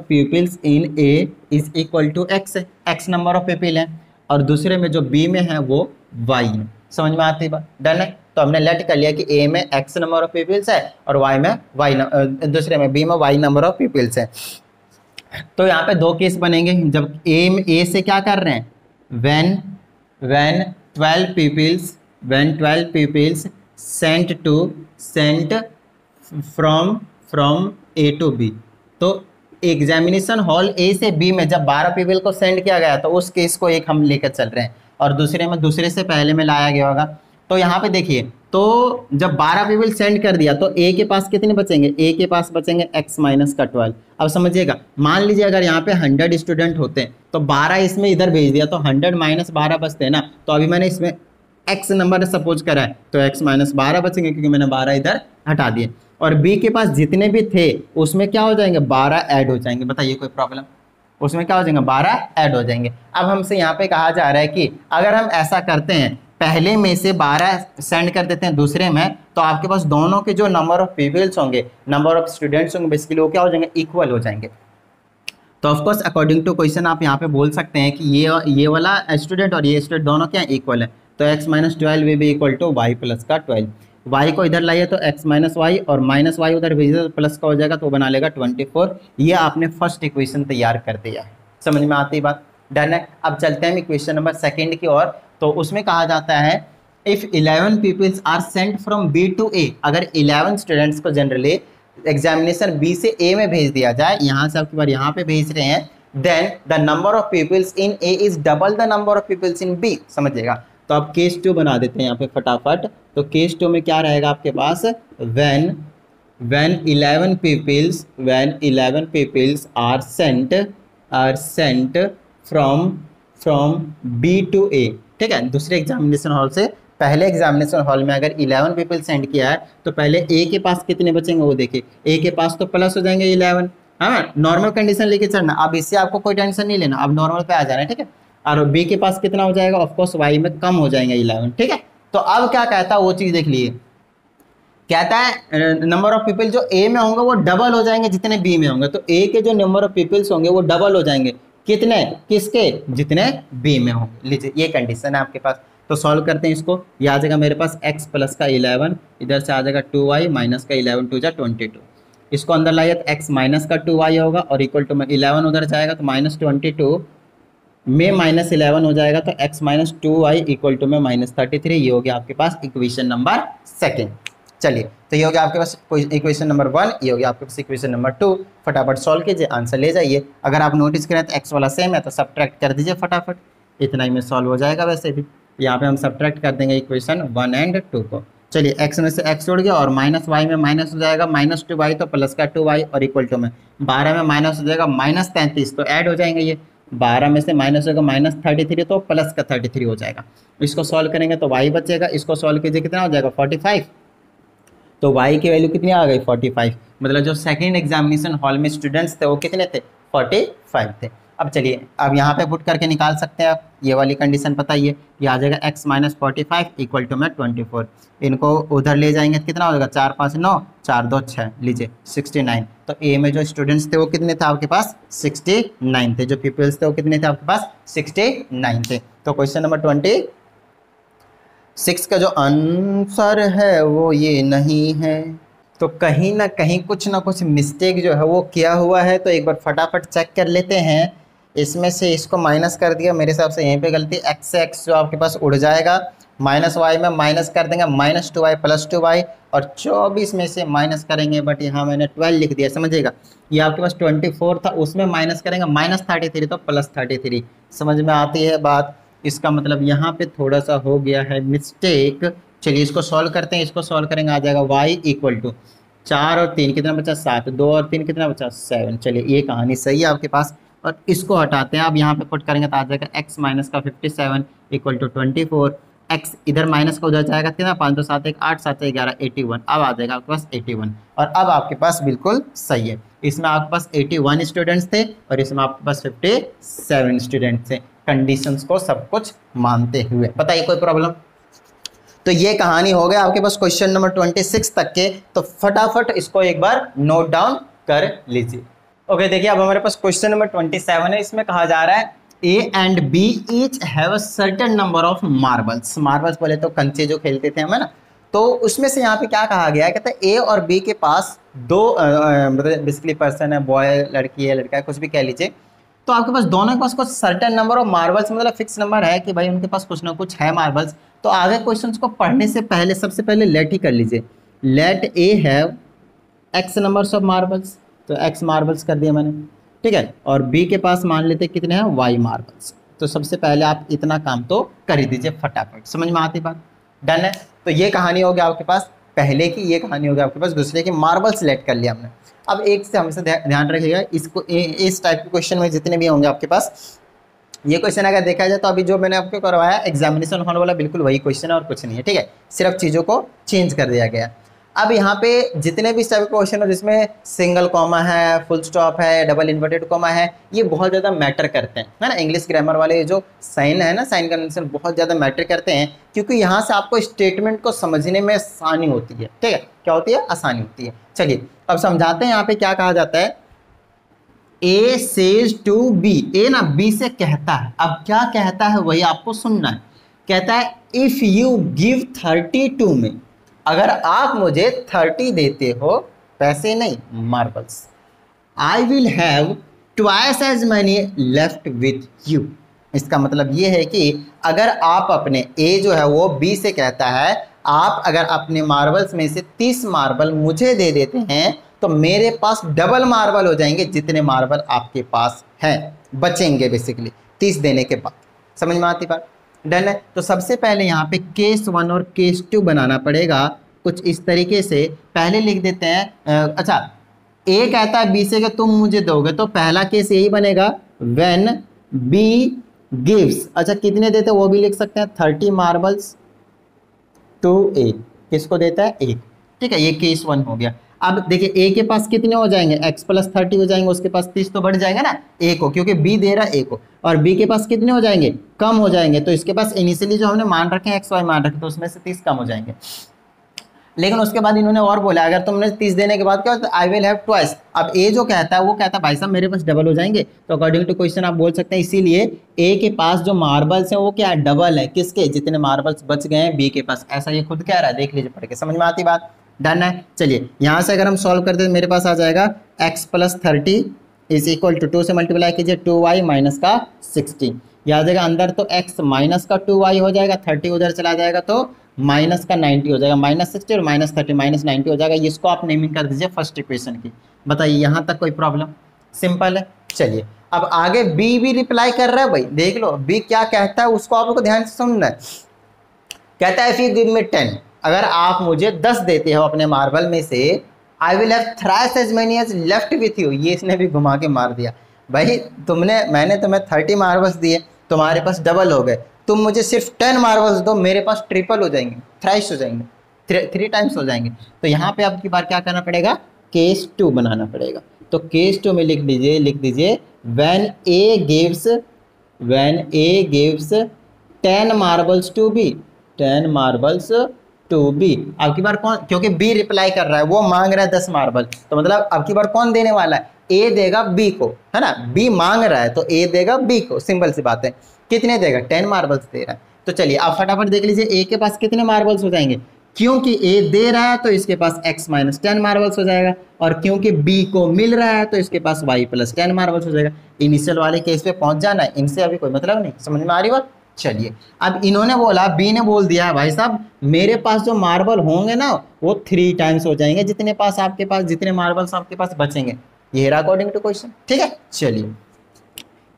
S1: peoples in A is equal to x, x number of people है और दूसरे में जो बी में है वो वाई है। समझ में आती बात। डन है। तो हमने लेट कर लिया कि ए में एक्स नंबर ऑफ पीपल्स है और वाई में दूसरे में बी में वाई नंबर ऑफ पीपल्स है। तो यहाँ पे 2 केस बनेंगे, जब ए से क्या कर रहे हैं, when when 12 pupils sent from A to B। तो एग्जामिनेशन हॉल ए से बी में जब 12 पीपल को सेंड किया गया तो उस केस को एक हम लेकर चल रहे हैं, और दूसरे में दूसरे से पहले में लाया गया होगा। तो यहाँ पे देखिए, तो जब 12 पीपल सेंड कर दिया तो ए के पास कितने बचेंगे, ए के पास बचेंगे x माइनस का 12। अब समझिएगा, मान लीजिए अगर यहाँ पे 100 स्टूडेंट होते हैं तो 12 इसमें इधर भेज दिया तो 100 माइनस 12 बचते हैं ना। तो अभी मैंने इसमें x नंबर सपोज करा है तो x माइनस 12 बचेंगे क्योंकि मैंने 12 इधर हटा दिए। और b के पास जितने भी थे उसमें क्या हो जाएंगे, 12 ऐड हो जाएंगे। बताइए कोई प्रॉब्लम, उसमें क्या हो जाएंगे, 12 ऐड हो जाएंगे। अब हमसे यहाँ पे कहा जा रहा है कि अगर हम ऐसा करते हैं, पहले में से 12 सेंड कर देते हैं दूसरे में, तो आपके पास दोनों के जो नंबर ऑफ पीपल्स होंगे, नंबर ऑफ स्टूडेंट्स होंगे, बेसिकली वो क्या हो जाएंगे, इक्वल हो जाएंगे। तो ऑफकोर्स अकॉर्डिंग टू क्वेश्चन आप यहाँ पे बोल सकते हैं कि ये वाला स्टूडेंट और ये स्टूडेंट दोनों क्या इक्वल है। तो x minus 12 will be equal to y plus का 12। y को इधर लाइए तो x माइनस वाई और माइनस वाई उधर भेजिए तो प्लस का हो जाएगा, तो बना लेगा 24। ये आपने फर्स्ट इक्वेशन तैयार कर दिया है। समझ में आती बात, डन है। अब चलते हैं इक्वेशन नंबर सेकंड की ओर। तो उसमें कहा जाता है if 11 peoples are sent from B to A, अगर 11 स्टूडेंट्स को जनरली एग्जामिनेशन बी से ए में भेज दिया जाए, यहाँ से आपकी बार यहाँ पे भेज रहे हैं, then the number of peoples in A is double the number of peoples in B. समझिएगा, तो अब केस 2 बना देते हैं यहाँ पे फटाफट। तो केस 2 में क्या रहेगा आपके पास, when 11 pupils are sent from B to A। ठीक है, दूसरे एग्जामिनेशन हॉल से पहले एग्जामिनेशन हॉल में अगर 11 पीपल सेंड किया है तो पहले ए के पास कितने बचेंगे वो देखिए, ए के पास तो प्लस हो जाएंगे 11। हाँ, नॉर्मल कंडीशन लेके चलना, अब इससे आपको कोई टेंशन नहीं लेना, अब नॉर्मल पे आ जाना है। ठीक है, और बी के पास कितना हो जाएगा, ऑफकोर्स वाई में कम हो जाएंगे 11। ठीक है, तो अब क्या कहता है वो चीज़ देख लिए, कहता है नंबर ऑफ पीपल जो ए में होंगे वो डबल हो जाएंगे जितने बी में होंगे। तो ए के जो नंबर ऑफ पीपल्स होंगे वो डबल हो जाएंगे, कितने, किसके, जितने बी में होंगे। लीजिए ये कंडीशन है आपके पास। तो सॉल्व करते हैं इसको, ये आ जाएगा मेरे पास x प्लस का 11, इधर से आ जाएगा 2y माइनस का 11 2 जा 22। इसको अंदर लाइए तो x माइनस का 2y होगा और इक्वल टू में 11 उधर जाएगा तो माइनस 22 में माइनस 11 हो जाएगा तो x minus 2y equal to में माइनस 33। ये हो गया आपके पास इक्वेशन नंबर सेकेंड। चलिए, तो ये हो गया आपके पास इक्वेशन नंबर 1, ये हो गया आपके पास इक्वेशन नंबर 2। फटाफट सॉल्व कीजिए, आंसर ले जाइए। अगर आप नोटिस करें तो x वाला सेम है तो सब्ट्रैक्ट कर दीजिए फटाफट, इतना ही में सॉल्व हो जाएगा। वैसे भी यहाँ पे हम सब्ट्रैक्ट कर देंगे इक्वेशन 1 एंड 2 को। चलिए, x में से x जोड़ गया और माइनस वाई में माइनस हो जाएगा, माइनस 2y तो प्लस का 2y और इक्वल टू में 12 में माइनस हो जाएगा माइनस 33, तो ऐड हो जाएंगे ये 12 में से माइनस होगा माइनस 33 तो प्लस का 33 हो जाएगा। इसको सॉल्व करेंगे तो y बचेगा, इसको सॉल्व कीजिए कितना हो जाएगा 45। तो y की वैल्यू कितनी आ गई 45, मतलब जो सेकेंड एग्जामिनेशन हॉल में स्टूडेंट्स थे वो कितने थे 45 थे। अब चलिए, अब यहाँ पे पुट करके निकाल सकते हैं आप, ये वाली कंडीशन पता ही है, ये आ जाएगा x माइनस 45 इक्वल टू में 24। इनको उधर ले जाएंगे कितना हो जाएगा 4 5 9 4 2 6, लीजिए 69। तो ए में जो स्टूडेंट्स थे वो कितने थे आपके पास 69 थे, जो पीपल्स थे वो कितने थे आपके पास 69 थे। तो क्वेश्चन नंबर 26 का जो आंसर है वो ये नहीं है। तो कहीं ना कहीं कुछ ना कुछ मिस्टेक जो है वो किया हुआ है, तो एक बार फटाफट चेक कर लेते हैं। इसमें से इसको माइनस कर दिया, मेरे हिसाब से यहीं पे गलती, x से x जो आपके पास उड़ जाएगा, माइनस वाई में माइनस कर देंगे माइनस 2y प्लस 2y, और 24 में से माइनस करेंगे, बट यहाँ मैंने 12 लिख दिया, समझिएगा। ये आपके पास 24 था, उसमें माइनस करेंगे माइनस 33 तो प्लस 33। समझ में आती है बात, इसका मतलब यहाँ पे थोड़ा सा हो गया है मिस्टेक। चलिए इसको सॉल्व करते हैं, इसको सॉल्व करेंगे आ जाएगा y इक्वल टू 4 और 3 कितना बचा 7, 2 और 3 कितना बचा 7। चलिए ये कहानी सही है आपके पास, और इसको हटाते हैं। अब यहाँ पे पुट करेंगे तो आ जाएगा x माइनस का 57 इक्वल टू 24, x इधर माइनस का उधर जाएगा कितना 5 2 7 1 8 7 11 81। अब आ जाएगा आपके पास 81, और अब आपके पास बिल्कुल सही है। इसमें आपके पास 81 स्टूडेंट्स थे और इसमें आपके पास 57 स्टूडेंट्स थे, कंडीशंस को सब कुछ मानते हुए। बताइए कोई प्रॉब्लम। तो ये कहानी हो गया आपके पास क्वेश्चन नंबर 26 तक के। तो फटाफट इसको एक बार नोट डाउन कर लीजिए। ओके, देखिए अब हमारे पास क्वेश्चन नंबर 27 है। इसमें कहा जा रहा है A and B each have a certain number of marbles. Marbles बोले तो कंचे जो खेलते थे हम, है ना। तो उसमें से यहाँ पे क्या कहा गया है, कहता है A और B के पास दो मतलब बेसिकली पर्सन है, बॉय लड़की है लड़का है कुछ भी कह लीजिए, तो आपके पास दोनों के पास कुछ सर्टेन नंबर ऑफ मार्बल्स, मतलब फिक्स नंबर है कि भाई उनके पास कुछ ना कुछ है मार्बल्स। तो आगे क्वेश्चंस को पढ़ने से पहले सबसे पहले लेट ही कर लीजिए, let A have x numbers of marbles, तो एक्स मार्बल्स कर दिया मैंने, ठीक है। और बी के पास मान लेते कितने हैं, वाई मार्बल्स। तो सबसे पहले आप इतना काम तो कर ही दीजिए फटाफट, समझ में आती बात, डन है। तो ये कहानी हो गया आपके पास पहले की, ये कहानी हो गया आपके पास दूसरे की, मार्बल सिलेक्ट कर लिया हमने। अब एक से हमेशा ध्यान रखिएगा, इसको इस टाइप के क्वेश्चन में जितने भी होंगे आपके पास, ये क्वेश्चन अगर देखा जाए तो अभी जो मैंने आपको करवाया एग्जामिनेशन होने वाला बिल्कुल वही क्वेश्चन है और कुछ नहीं है, ठीक है, सिर्फ चीज़ों को चेंज कर दिया गया। अब यहाँ पे जितने भी टाइप के क्वेश्चन है जिसमें सिंगल कॉमा है, फुल स्टॉप है, डबल इन्वर्टेड कॉमा है, ये बहुत ज़्यादा मैटर करते हैं, है ना। इंग्लिश ग्रामर वाले जो साइन है ना, साइन कन्वेंशन बहुत ज़्यादा मैटर करते हैं, क्योंकि यहाँ से आपको स्टेटमेंट को समझने में आसानी होती है, ठीक है, क्या होती है, आसानी होती है। चलिए अब समझाते हैं यहाँ पे क्या कहा जाता है। ए सेज टू बी, ए ना बी से कहता है, अब क्या कहता है वही आपको सुनना है। कहता है if you give 30 to me, अगर आप मुझे 30 देते हो, पैसे नहीं marbles, I will have twice as money left with you. इसका मतलब ये है कि अगर आप अपने, ए जो है वो बी से कहता है, आप अगर अपने मार्बल्स में से 30 मार्बल मुझे दे देते हैं तो मेरे पास डबल मार्बल हो जाएंगे जितने मार्बल आपके पास हैं, बचेंगे बेसिकली 30 देने के बाद। समझ में आती बात, डन है। तो सबसे पहले यहाँ पे केस 1 और केस 2 बनाना पड़ेगा कुछ इस तरीके से। पहले लिख देते हैं, अच्छा ए कहता है बी से कि तुम मुझे दोगे, तो पहला केस यही बनेगा, व्हेन बी गिव्स, अच्छा कितने देते हैं वो भी लिख सकते हैं, 30 मार्बल्स टू ए, किसको देता है, ए, ठीक है, ये केस 1 हो गया। अब देखिए ए के पास कितने हो जाएंगे, x प्लस 30 हो जाएंगे, उसके पास 30 तो बढ़ जाएगा ना ए को, क्योंकि b दे रहा है ए को, और b के पास कितने हो जाएंगे, कम हो जाएंगे, तो इसके पास इनिशियली जो हमने मान रखे हैं xy मान रखे, तो उसमें से 30 कम हो जाएंगे। लेकिन उसके बाद इन्होंने और बोला अगर तुमने 30 देने के बाद क्या होता है, आई विल हैव ट्वाइस। अब ए जो कहता है वो कहता है भाई साहब मेरे पास डबल हो जाएंगे, तो अकॉर्डिंग टू क्वेश्चन आप बोल सकते हैं, इसीलिए ए के पास जो मार्बल्स है वो क्या है, डबल है, किसके, जितने मार्बल्स बच गए हैं बी के पास, ऐसा ये खुद कह रहा है, देख लीजिए पढ़ के, समझ में आती बात, डन है। चलिए यहाँ से अगर हम सॉल्व करते हैं मेरे पास आ जाएगा x plus 30 is equal to 2 से मल्टीप्लाई कीजिए 2y माइनस का 60, यह आ जाएगा अंदर तो x माइनस का 2y हो जाएगा, 30 उधर चला जाएगा तो माइनस का 90 हो जाएगा, माइनस 60 और माइनस 30 माइनस 90 हो जाएगा। इसको आप नेमिंग कर दीजिए फर्स्ट इक्वेशन की। बताइए यहाँ तक कोई प्रॉब्लम, सिंपल है। चलिए अब आगे बी भी रिप्लाई कर रहा है भाई, देख लो बी क्या कहता है, उसको आपको ध्यान से सुनना है। कहता है इफ यू गिव मी 10, अगर आप मुझे 10 देते हो अपने मार्बल में से, I will have thrice as many as left with you. ये इसने भी घुमा के मार दिया भाई, मैंने तुम्हें 30 मार्बल्स दिए, तुम्हारे पास डबल हो गए, तुम मुझे सिर्फ 10 मार्बल्स दो, मेरे पास ट्रिपल हो जाएंगे, थ्राइस हो जाएंगे, 3 टाइम्स हो जाएंगे। तो यहाँ पे आपकी बार क्या करना पड़ेगा, केस 2 बनाना पड़ेगा। तो केस 2 में लिख दीजिए when A gives 10 marbles to B, 10 marbles to B. अब की बार कौन, क्योंकि बी रिप्लाई कर रहा है, वो मांग रहा है 10 मार्बल, तो मतलब अब की बार कौन देने वाला है, ए देगा बी को, है ना, बी मांग रहा है तो ए देगा बी को, सिंपल सी बात है। कितने देगा, 10 मार्बल्स दे रहा है। तो चलिए आप फटाफट देख लीजिए ए के पास कितने मार्बल्स हो जाएंगे, क्योंकि ए दे रहा है तो इसके पास x माइनस 10 मार्बल्स हो जाएगा, और क्योंकि b को मिल रहा है तो इसके पास y प्लस 10 मार्बल्स हो जाएगा। इनिशियल वाले केस पे पहुंच जाना है, इनसे अभी कोई मतलब नहीं, समझ में आ रही बात। चलिए अब इन्होंने बोला, बी ने बोल दिया भाई साहब मेरे पास जो मार्बल होंगे ना वो 3 टाइम्स हो जाएंगे जितने पास आपके पास, जितने मार्बल्स आपके पास बचेंगे, ये रहा अकॉर्डिंग टू क्वेश्चन, ठीक है। चलिए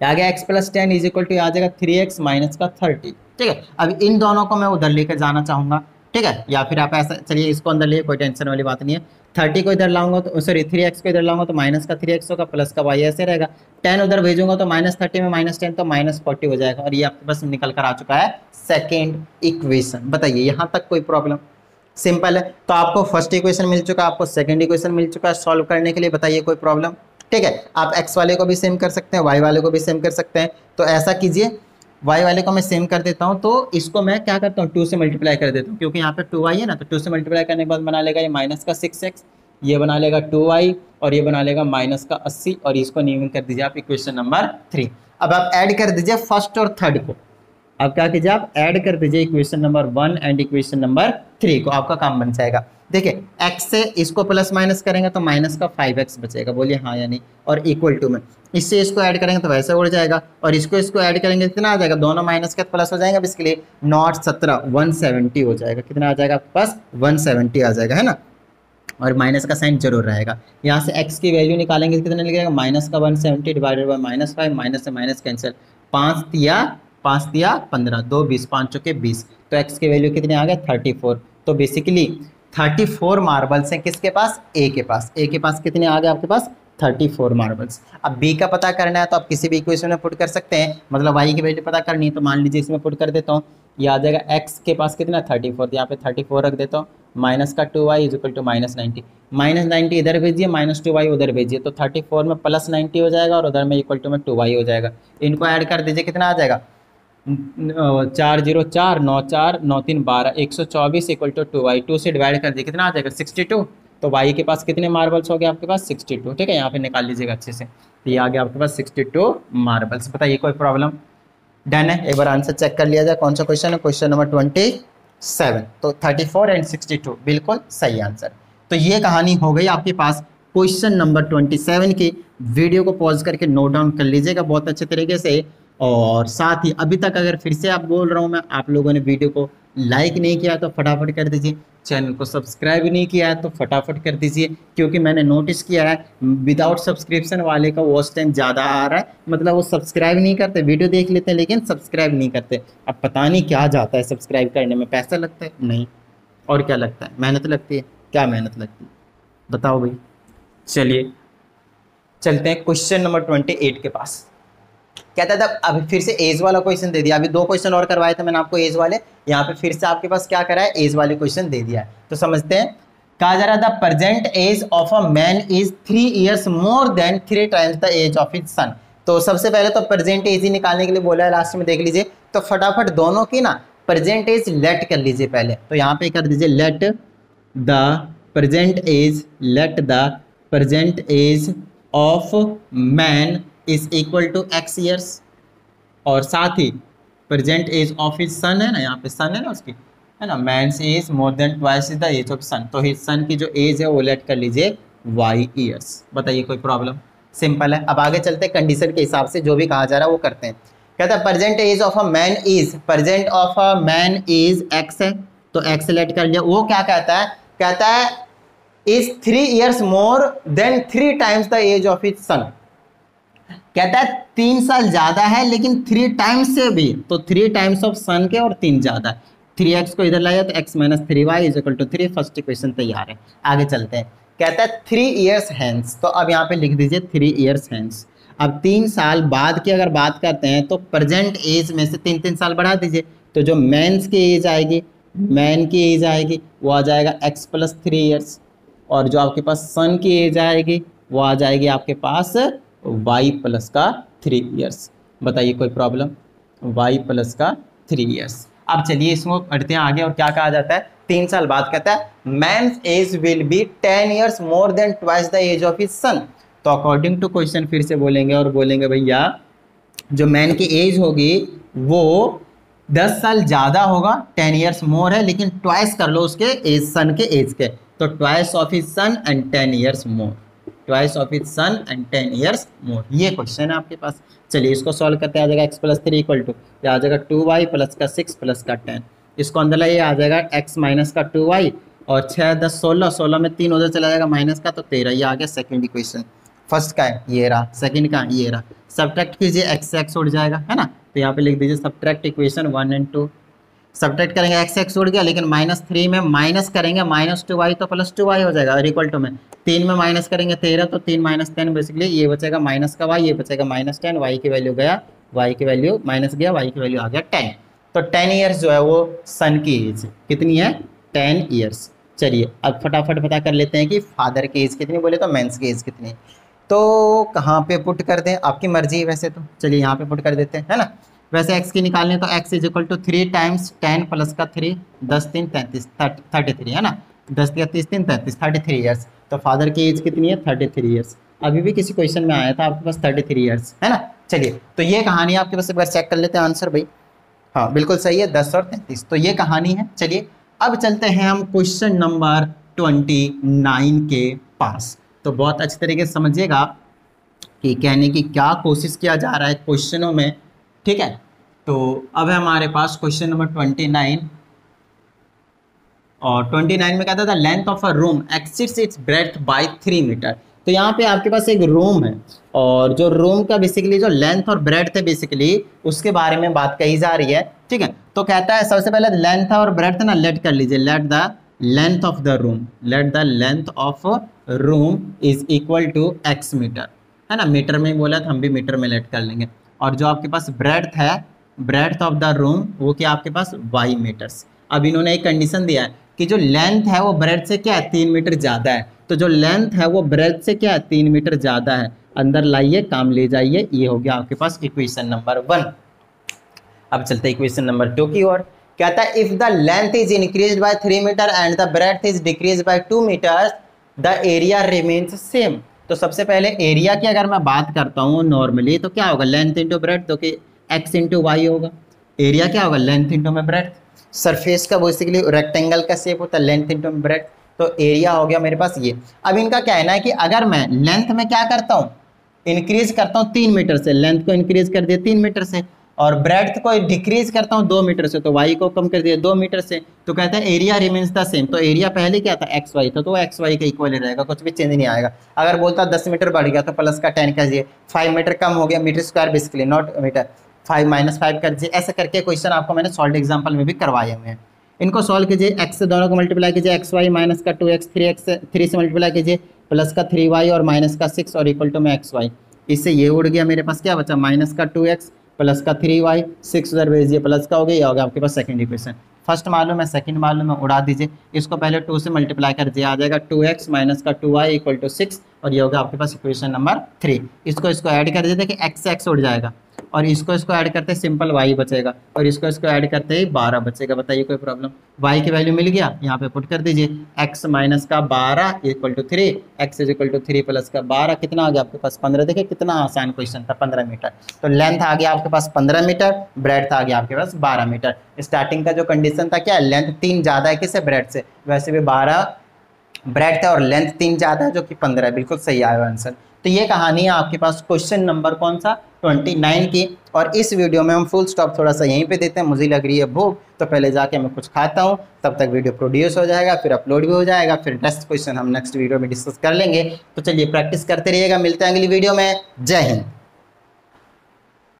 S1: आ गया x plus 10 is equal to आ जाएगा 3x माइनस का 30, ठीक है। अब इन दोनों को मैं उधर लेकर जाना चाहूंगा, ठीक है, या फिर आप ऐसा, चलिए इसको अंदर लिए, कोई टेंशन वाली बात नहीं है। 30 को इधर लाऊंगा तो सॉरी 3x को इधर लाऊंगा तो माइनस का 3x होगा, प्लस का y ऐसे रहेगा, 10 उधर भेजूंगा तो माइनस 30 में माइनस 10 तो माइनस 40 हो जाएगा, और ये आपके पास निकल कर आ चुका है सेकेंड इक्वेशन। बताइए यहाँ तक कोई प्रॉब्लम, सिंपल है। तो आपको फर्स्ट इक्वेशन मिल चुका है, आपको सेकेंड इक्वेशन मिल चुका है सॉल्व करने के लिए। बताइए कोई प्रॉब्लम, ठीक है। आप x वाले को भी सेम कर सकते हैं, y वाले को भी सेम कर सकते हैं। तो ऐसा कीजिए, y वाले को मैं सेम कर देता हूं, तो इसको मैं क्या करता हूं 2 से मल्टीप्लाई कर देता हूं, क्योंकि यहाँ पे 2y है ना, तो 2 से मल्टीप्लाई करने के बाद बना लेगा ये माइनस का 6x, ये बना लेगा 2y, और ये बना लेगा माइनस का 80, और इसको नेमिंग कर दीजिए आप इक्वेशन नंबर 3। अब आप ऐड कर दीजिए फर्स्ट और थर्ड को, अब क्या कीजिए, आप ऐड कर दीजिए equation number 1 and equation number 3 को, आपका काम बन जाएगा। देखिए x से इसको प्लस माइनस करेंगे तो माइनस का 5x बचेगा, बोलिए हाँ या नहीं। और इक्वल टू में इससे इसको ऐड करेंगे तो वैसे उड़ जाएगा, और इसको ऐड करेंगे कितना आ जाएगा, दोनों माइनस के प्लस हो जाएंगे, अब इसके लिए नॉट 17 170 हो जाएगा। कितना आ जाएगा आपके पास, 170 आ जाएगा, है ना। और माइनस का साइन जरूर रहेगा। यहाँ से x की वैल्यू निकालेंगे तो कितना निकलेगा, माइनस का 170 डिवाइडेड बाई -5, माइनस से माइनस कैंसिल, 5 तिया 15, 2 20, 5 चौके 20, तो x की वैल्यू कितनी आ गया 34। तो बेसिकली 34 मार्बल्स हैं किसके पास, a के पास। a के पास कितने आ गए आपके पास, 34 मार्बल्स। अब b का पता करना है तो आप किसी भी इक्वेशन में पुट कर सकते हैं, मतलब y की वैल्यू पता करनी है तो मान लीजिए इसमें पुट कर देता हूँ। ये आ जाएगा x के पास कितना 34, तो यहाँ पे 34 रख देता हूँ, माइनस का 2y इज इक्वल टू -90, -90 इधर भेजिए, -2y उधर भेजिए, तो 34 में +90 हो जाएगा और उधर में इक्वल टू में 2y हो जाएगा। इनको ऐड कर दीजिए, कितना आ जाएगा 4 0 4 9 4 9 3 12, 124 इक्वल टू 2y, 2 से डिवाइड कर दिए कितना आ जाएगा 62। तो y के पास कितने मार्बल्स हो गए आपके पास 62, ठीक है, यहाँ पे निकाल लीजिएगा अच्छे से। तो ये आ गया आपके पास 62 मार्बल्स। बताइए कोई प्रॉब्लम, डन है। एक बार आंसर चेक कर लिया जाए, कौन सा क्वेश्चन है, क्वेश्चन नंबर 27। तो 34 एंड 62 बिल्कुल सही आंसर। तो ये कहानी हो गई आपके पास क्वेश्चन नंबर 27 की। वीडियो को पॉज करके नोट डाउन कर लीजिएगा बहुत अच्छे तरीके से। और साथ ही अभी तक अगर फिर से आप बोल रहा हूँ मैं, आप लोगों ने वीडियो को लाइक नहीं किया तो फटाफट कर दीजिए, चैनल को सब्सक्राइब नहीं किया है तो फटाफट कर दीजिए, क्योंकि मैंने नोटिस किया है विदाउट सब्सक्रिप्शन वाले का वॉच टाइम ज़्यादा आ रहा है। मतलब वो सब्सक्राइब नहीं करते, वीडियो देख लेते हैं लेकिन सब्सक्राइब नहीं करते। अब पता नहीं क्या जाता है सब्सक्राइब करने में, पैसा लगता है नहीं, और क्या लगता है, मेहनत लगती है। क्या मेहनत लगती है बताओ भाई। चलिए चलते हैं क्वेश्चन नंबर 28 के पास। कहता था अभी फिर से एज वाला क्वेश्चन दे दिया, अभी 2 क्वेश्चन और करवाए थे मैंने आपको एज वाले, यहाँ पे फिर से आपके पास क्या करा है, एज वाले क्वेश्चन दे दिया है। तो समझते हैं। कहा जा रहा था present age of a man is 3 years more than 3 times the age of his son. तो सबसे पहले तो प्रेजेंट एज ही निकालने के लिए बोला है, लास्ट में देख लीजिए। तो फटाफट दोनों की ना प्रेजेंट एज लेट कर लीजिए पहले। तो यहाँ पे कर दीजिए let the present age of man is equal to x years, और साथ ही present age of his son है ना, यहाँ पे सन है ना उसकी, है ना, man's age more than twice the age of son. तो हिज सन की जो एज है वो लेट कर लीजिए y ईयर्स। बताइए कोई प्रॉब्लम, सिंपल है। अब आगे चलते हैं, कंडीशन के हिसाब से जो भी कहा जा रहा है वो करते हैं। कहता है present age of a man is, present of a man is x है, तो x लेट कर लिया। वो क्या कहता है, कहता है is 3 years more than 3 times the age of his son. कहता है 3 साल ज्यादा है लेकिन 3 टाइम्स से भी, तो 3 टाइम्स ऑफ सन के और 3 ज्यादा। 3x को इधर लाया तो x - 3y is equal to 3। First equation तैयार है, आगे चलते हैं। कहता है 3 years हैंस, तो अब यहाँ पे लिख दीजिए 3 years हैंस। अब 3 साल बाद की अगर बात करते हैं तो प्रेजेंट एज में से 3 साल बढ़ा दीजिए, तो जो मैंस की एज आएगी, मैन की एज आएगी वो आ जाएगा x + 3 years, और जो आपके पास सन की एज आएगी वो आ जाएगी आपके पास y + का 3 years। बताइए कोई प्रॉब्लम, y + का 3 years। अब चलिए इसको बढ़ते हैं आगे, और क्या कहा जाता है 3 साल बाद कहता है man's age will be 10 years more than twice the age of his son. तो अकॉर्डिंग टू क्वेश्चन फिर से बोलेंगे और बोलेंगे भैया जो मैन की एज होगी वो 10 साल ज़्यादा होगा, 10 years मोर है, लेकिन ट्वाइस कर लो उसके एज, सन के एज के, तो twice of his sun and 10 years more, twice of his sun and 10 years मोर। ये क्वेश्चन है आपके पास। चलिए इसको सॉल्व करते आ जाएगा x + 3 इक्वल टू, आ जाएगा 2y + का 6 + का 10। इसको अंदर लाइए, आ जाएगा x - का 2y, और 6 10 16, 16 में 3 उधर चला जाएगा माइनस का, तो 13। ये आ गया सेकंड इक्वेशन। फर्स्ट का है ये रहा, सेकंड का ये रहा। सब्ट्रैक्ट कीजिए, x से x उड़ जाएगा, है ना। तो यहाँ पे लिख दीजिए सब्ट्रैक्ट इक्वेशन 1 एंड 2। सब्ट्रैक्ट करेंगे x उड़ गया, लेकिन -3 में माइनस करेंगे -2y तो +2y हो जाएगा, और इक्वल टू में 3 में माइनस करेंगे 13, तो 3 - 10 बेसिकली ये बचेगा माइनस का y, ये बचेगा -10, y की वैल्यू गया, y की वैल्यू माइनस गया, y की वैल्यू आ गया 10। तो 10 years जो है वो सन की एज कितनी है, 10 years। चलिए अब फटाफट पता कर लेते हैं कि फादर की एज कितनी, बोले तो मेंस की एज कितनी। तो कहाँ पे पुट कर दें, आपकी मर्जी है वैसे तो। चलिए यहाँ पे पुट कर देते हैं, है ना। वैसे x की निकालने तो x is equal to 3 times 10 + का 3, 10 3 33, 33 है ना, 10 या 30 3 33, 33 years। तो फादर की एज कितनी है 33 years। अभी भी किसी क्वेश्चन में आया था आपके पास 33 years, है ना। चलिए तो ये कहानी आपके पास एक बार चेक कर लेते हैं आंसर भाई। हाँ बिल्कुल सही है, 10 और 33। तो ये कहानी है। चलिए अब चलते हैं हम क्वेश्चन नंबर 29 के पास। तो बहुत अच्छी तरीके से समझिएगा कि कहने की क्या कोशिश किया जा रहा है क्वेश्चनों में, ठीक है। तो अब है हमारे पास क्वेश्चन नंबर 29, और 29 में कहता था length of a room exceeds its breadth by 3 metre. तो यहाँ पे आपके पास एक रूम है, और जो रूम का बेसिकली जो लेंथ और ब्रेड्थ है बेसिकली उसके बारे में बात कही जा रही है, ठीक है। तो कहता है सबसे पहले लेंथ और ब्रेड्थ ना लेट कर लीजिए, let the length of the room, let the length of room is equal to x metre, है ना। मीटर में ही बोला था, हम भी मीटर में लेट कर लेंगे। और जो आपके पास ब्रेड्थ है, ब्रेड्थ ऑफ द रूम वो क्या आपके पास वाई मीटर्स। अब इन्होंने एक कंडीशन दिया है कि जो लेंथ है वो ब्रेड से क्या है 3 मीटर ज़्यादा है। तो जो लेंथ है वो ब्रेड से क्या है 3 मीटर ज़्यादा है। अंदर लाइए, काम ले जाइए। ये हो गया आपके पास इक्वेशन नंबर 1। अब चलते हैं इक्वेशन नंबर 2 की ओर। कहता है if the length is increase by 3 metre and the breadth is decrease by 2 metre the area remains same. तो सबसे पहले एरिया की अगर मैं बात करता हूँ नॉर्मली तो क्या होगा, लेंथ इंटू ब्रेड्थ, तो कि एक्स इंटू वाई होगा। एरिया क्या होगा, लेंथ इंटू में ब्रेड्थ। सरफेस का बेसिकली रेक्टेंगल का शेप होता है, लेंथ इंटू ब्रेड्थ। तो एरिया हो गया मेरे पास ये। अब इनका कहना है कि अगर मैं लेंथ में क्या करता हूँ, इंक्रीज करता हूँ 3 मीटर से, लेंथ को इंक्रीज कर दिया 3 मीटर से, और ब्रेड्थ को डिक्रीज करता हूँ 2 मीटर से, तो वाई को कम कर दिया 2 मीटर से, तो कहते हैं एरिया रिमेन्स द सेम। तो एरिया पहले क्या था एक्स वाई था, तो एक्स वाई का इक्वल ही रहेगा, कुछ भी चेंज नहीं आएगा। अगर बोलता 10 मीटर बढ़ गया तो प्लस का 10 कर दिए, 5 मीटर कम हो गया, metre square basically not metre, 5 minus 5 कर दीजिए। ऐसा करके क्वेश्चन आपको मैंने सॉल्व एग्जाम्पल में भी करवाए हुए हैं। इनको सॉल्व कीजिए, एक्स से दोनों को मल्टीप्लाई कीजिए, एक्स वाई माइनस का 2x 3x 3 से मल्टीप्लाई कीजिए, प्लस का 3y और माइनस का 6 और इक्वल टू में एक्स वाई। इससे ये उड़ गया, मेरे पास क्या बचा माइनस का 2x प्लस का 3y, 6 उधर भेज दिए, प्लस का हो गया, ये हो गया आपके पास सेकंड इक्वेशन। फर्स्ट मालूम है, सेकंड मालूम है, उड़ा दीजिए। इसको पहले 2 से मल्टीप्लाई कर दिया, आ जाएगा 2x माइनस का 2y इक्वल टू 6, और ये होगा आपके पास इक्वेशन नंबर 3। इसको ऐड कर देते कि x से x उड़ जाएगा, और इसको ऐड करते सिंपल y बचेगा, और इसको ऐड करते ही 12 बचेगा। बताइए कोई प्रॉब्लम। y की वैल्यू मिल गया, यहाँ पे पुट कर दीजिए, x माइनस का 12 equal to 3, x is equal to 3 plus का 12, कितना आ गया आपके पास 15। देखिए कितना आसान क्वेश्चन था, 15 मीटर। तो लेंथ आ गया आपके पास 15 मीटर, ब्रेड्थ आ गया आपके पास 12 मीटर। स्टार्टिंग का जो कंडीशन था क्या, लेंथ 3 ज़्यादा है किससे, ब्रेड्थ से, वैसे भी 12 ब्रेड्थ है और लेंथ 3 ज़्यादा है जो कि 15 है। बिल्कुल सही आया आंसर। तो ये कहानी है आपके पास क्वेश्चन नंबर कौन सा 29 की। और इस वीडियो में हम फुल स्टॉप थोड़ा सा यहीं पे देते हैं, मुझे लग रही है भूख, तो पहले जाके मैं कुछ खाता हूँ, तब तक वीडियो प्रोड्यूस हो जाएगा, फिर अपलोड भी हो जाएगा, फिर नेक्स्ट क्वेश्चन हम नेक्स्ट वीडियो में डिस्कस कर लेंगे। तो चलिए प्रैक्टिस करते रहिएगा, मिलते हैं अगली वीडियो में। जय हिंद।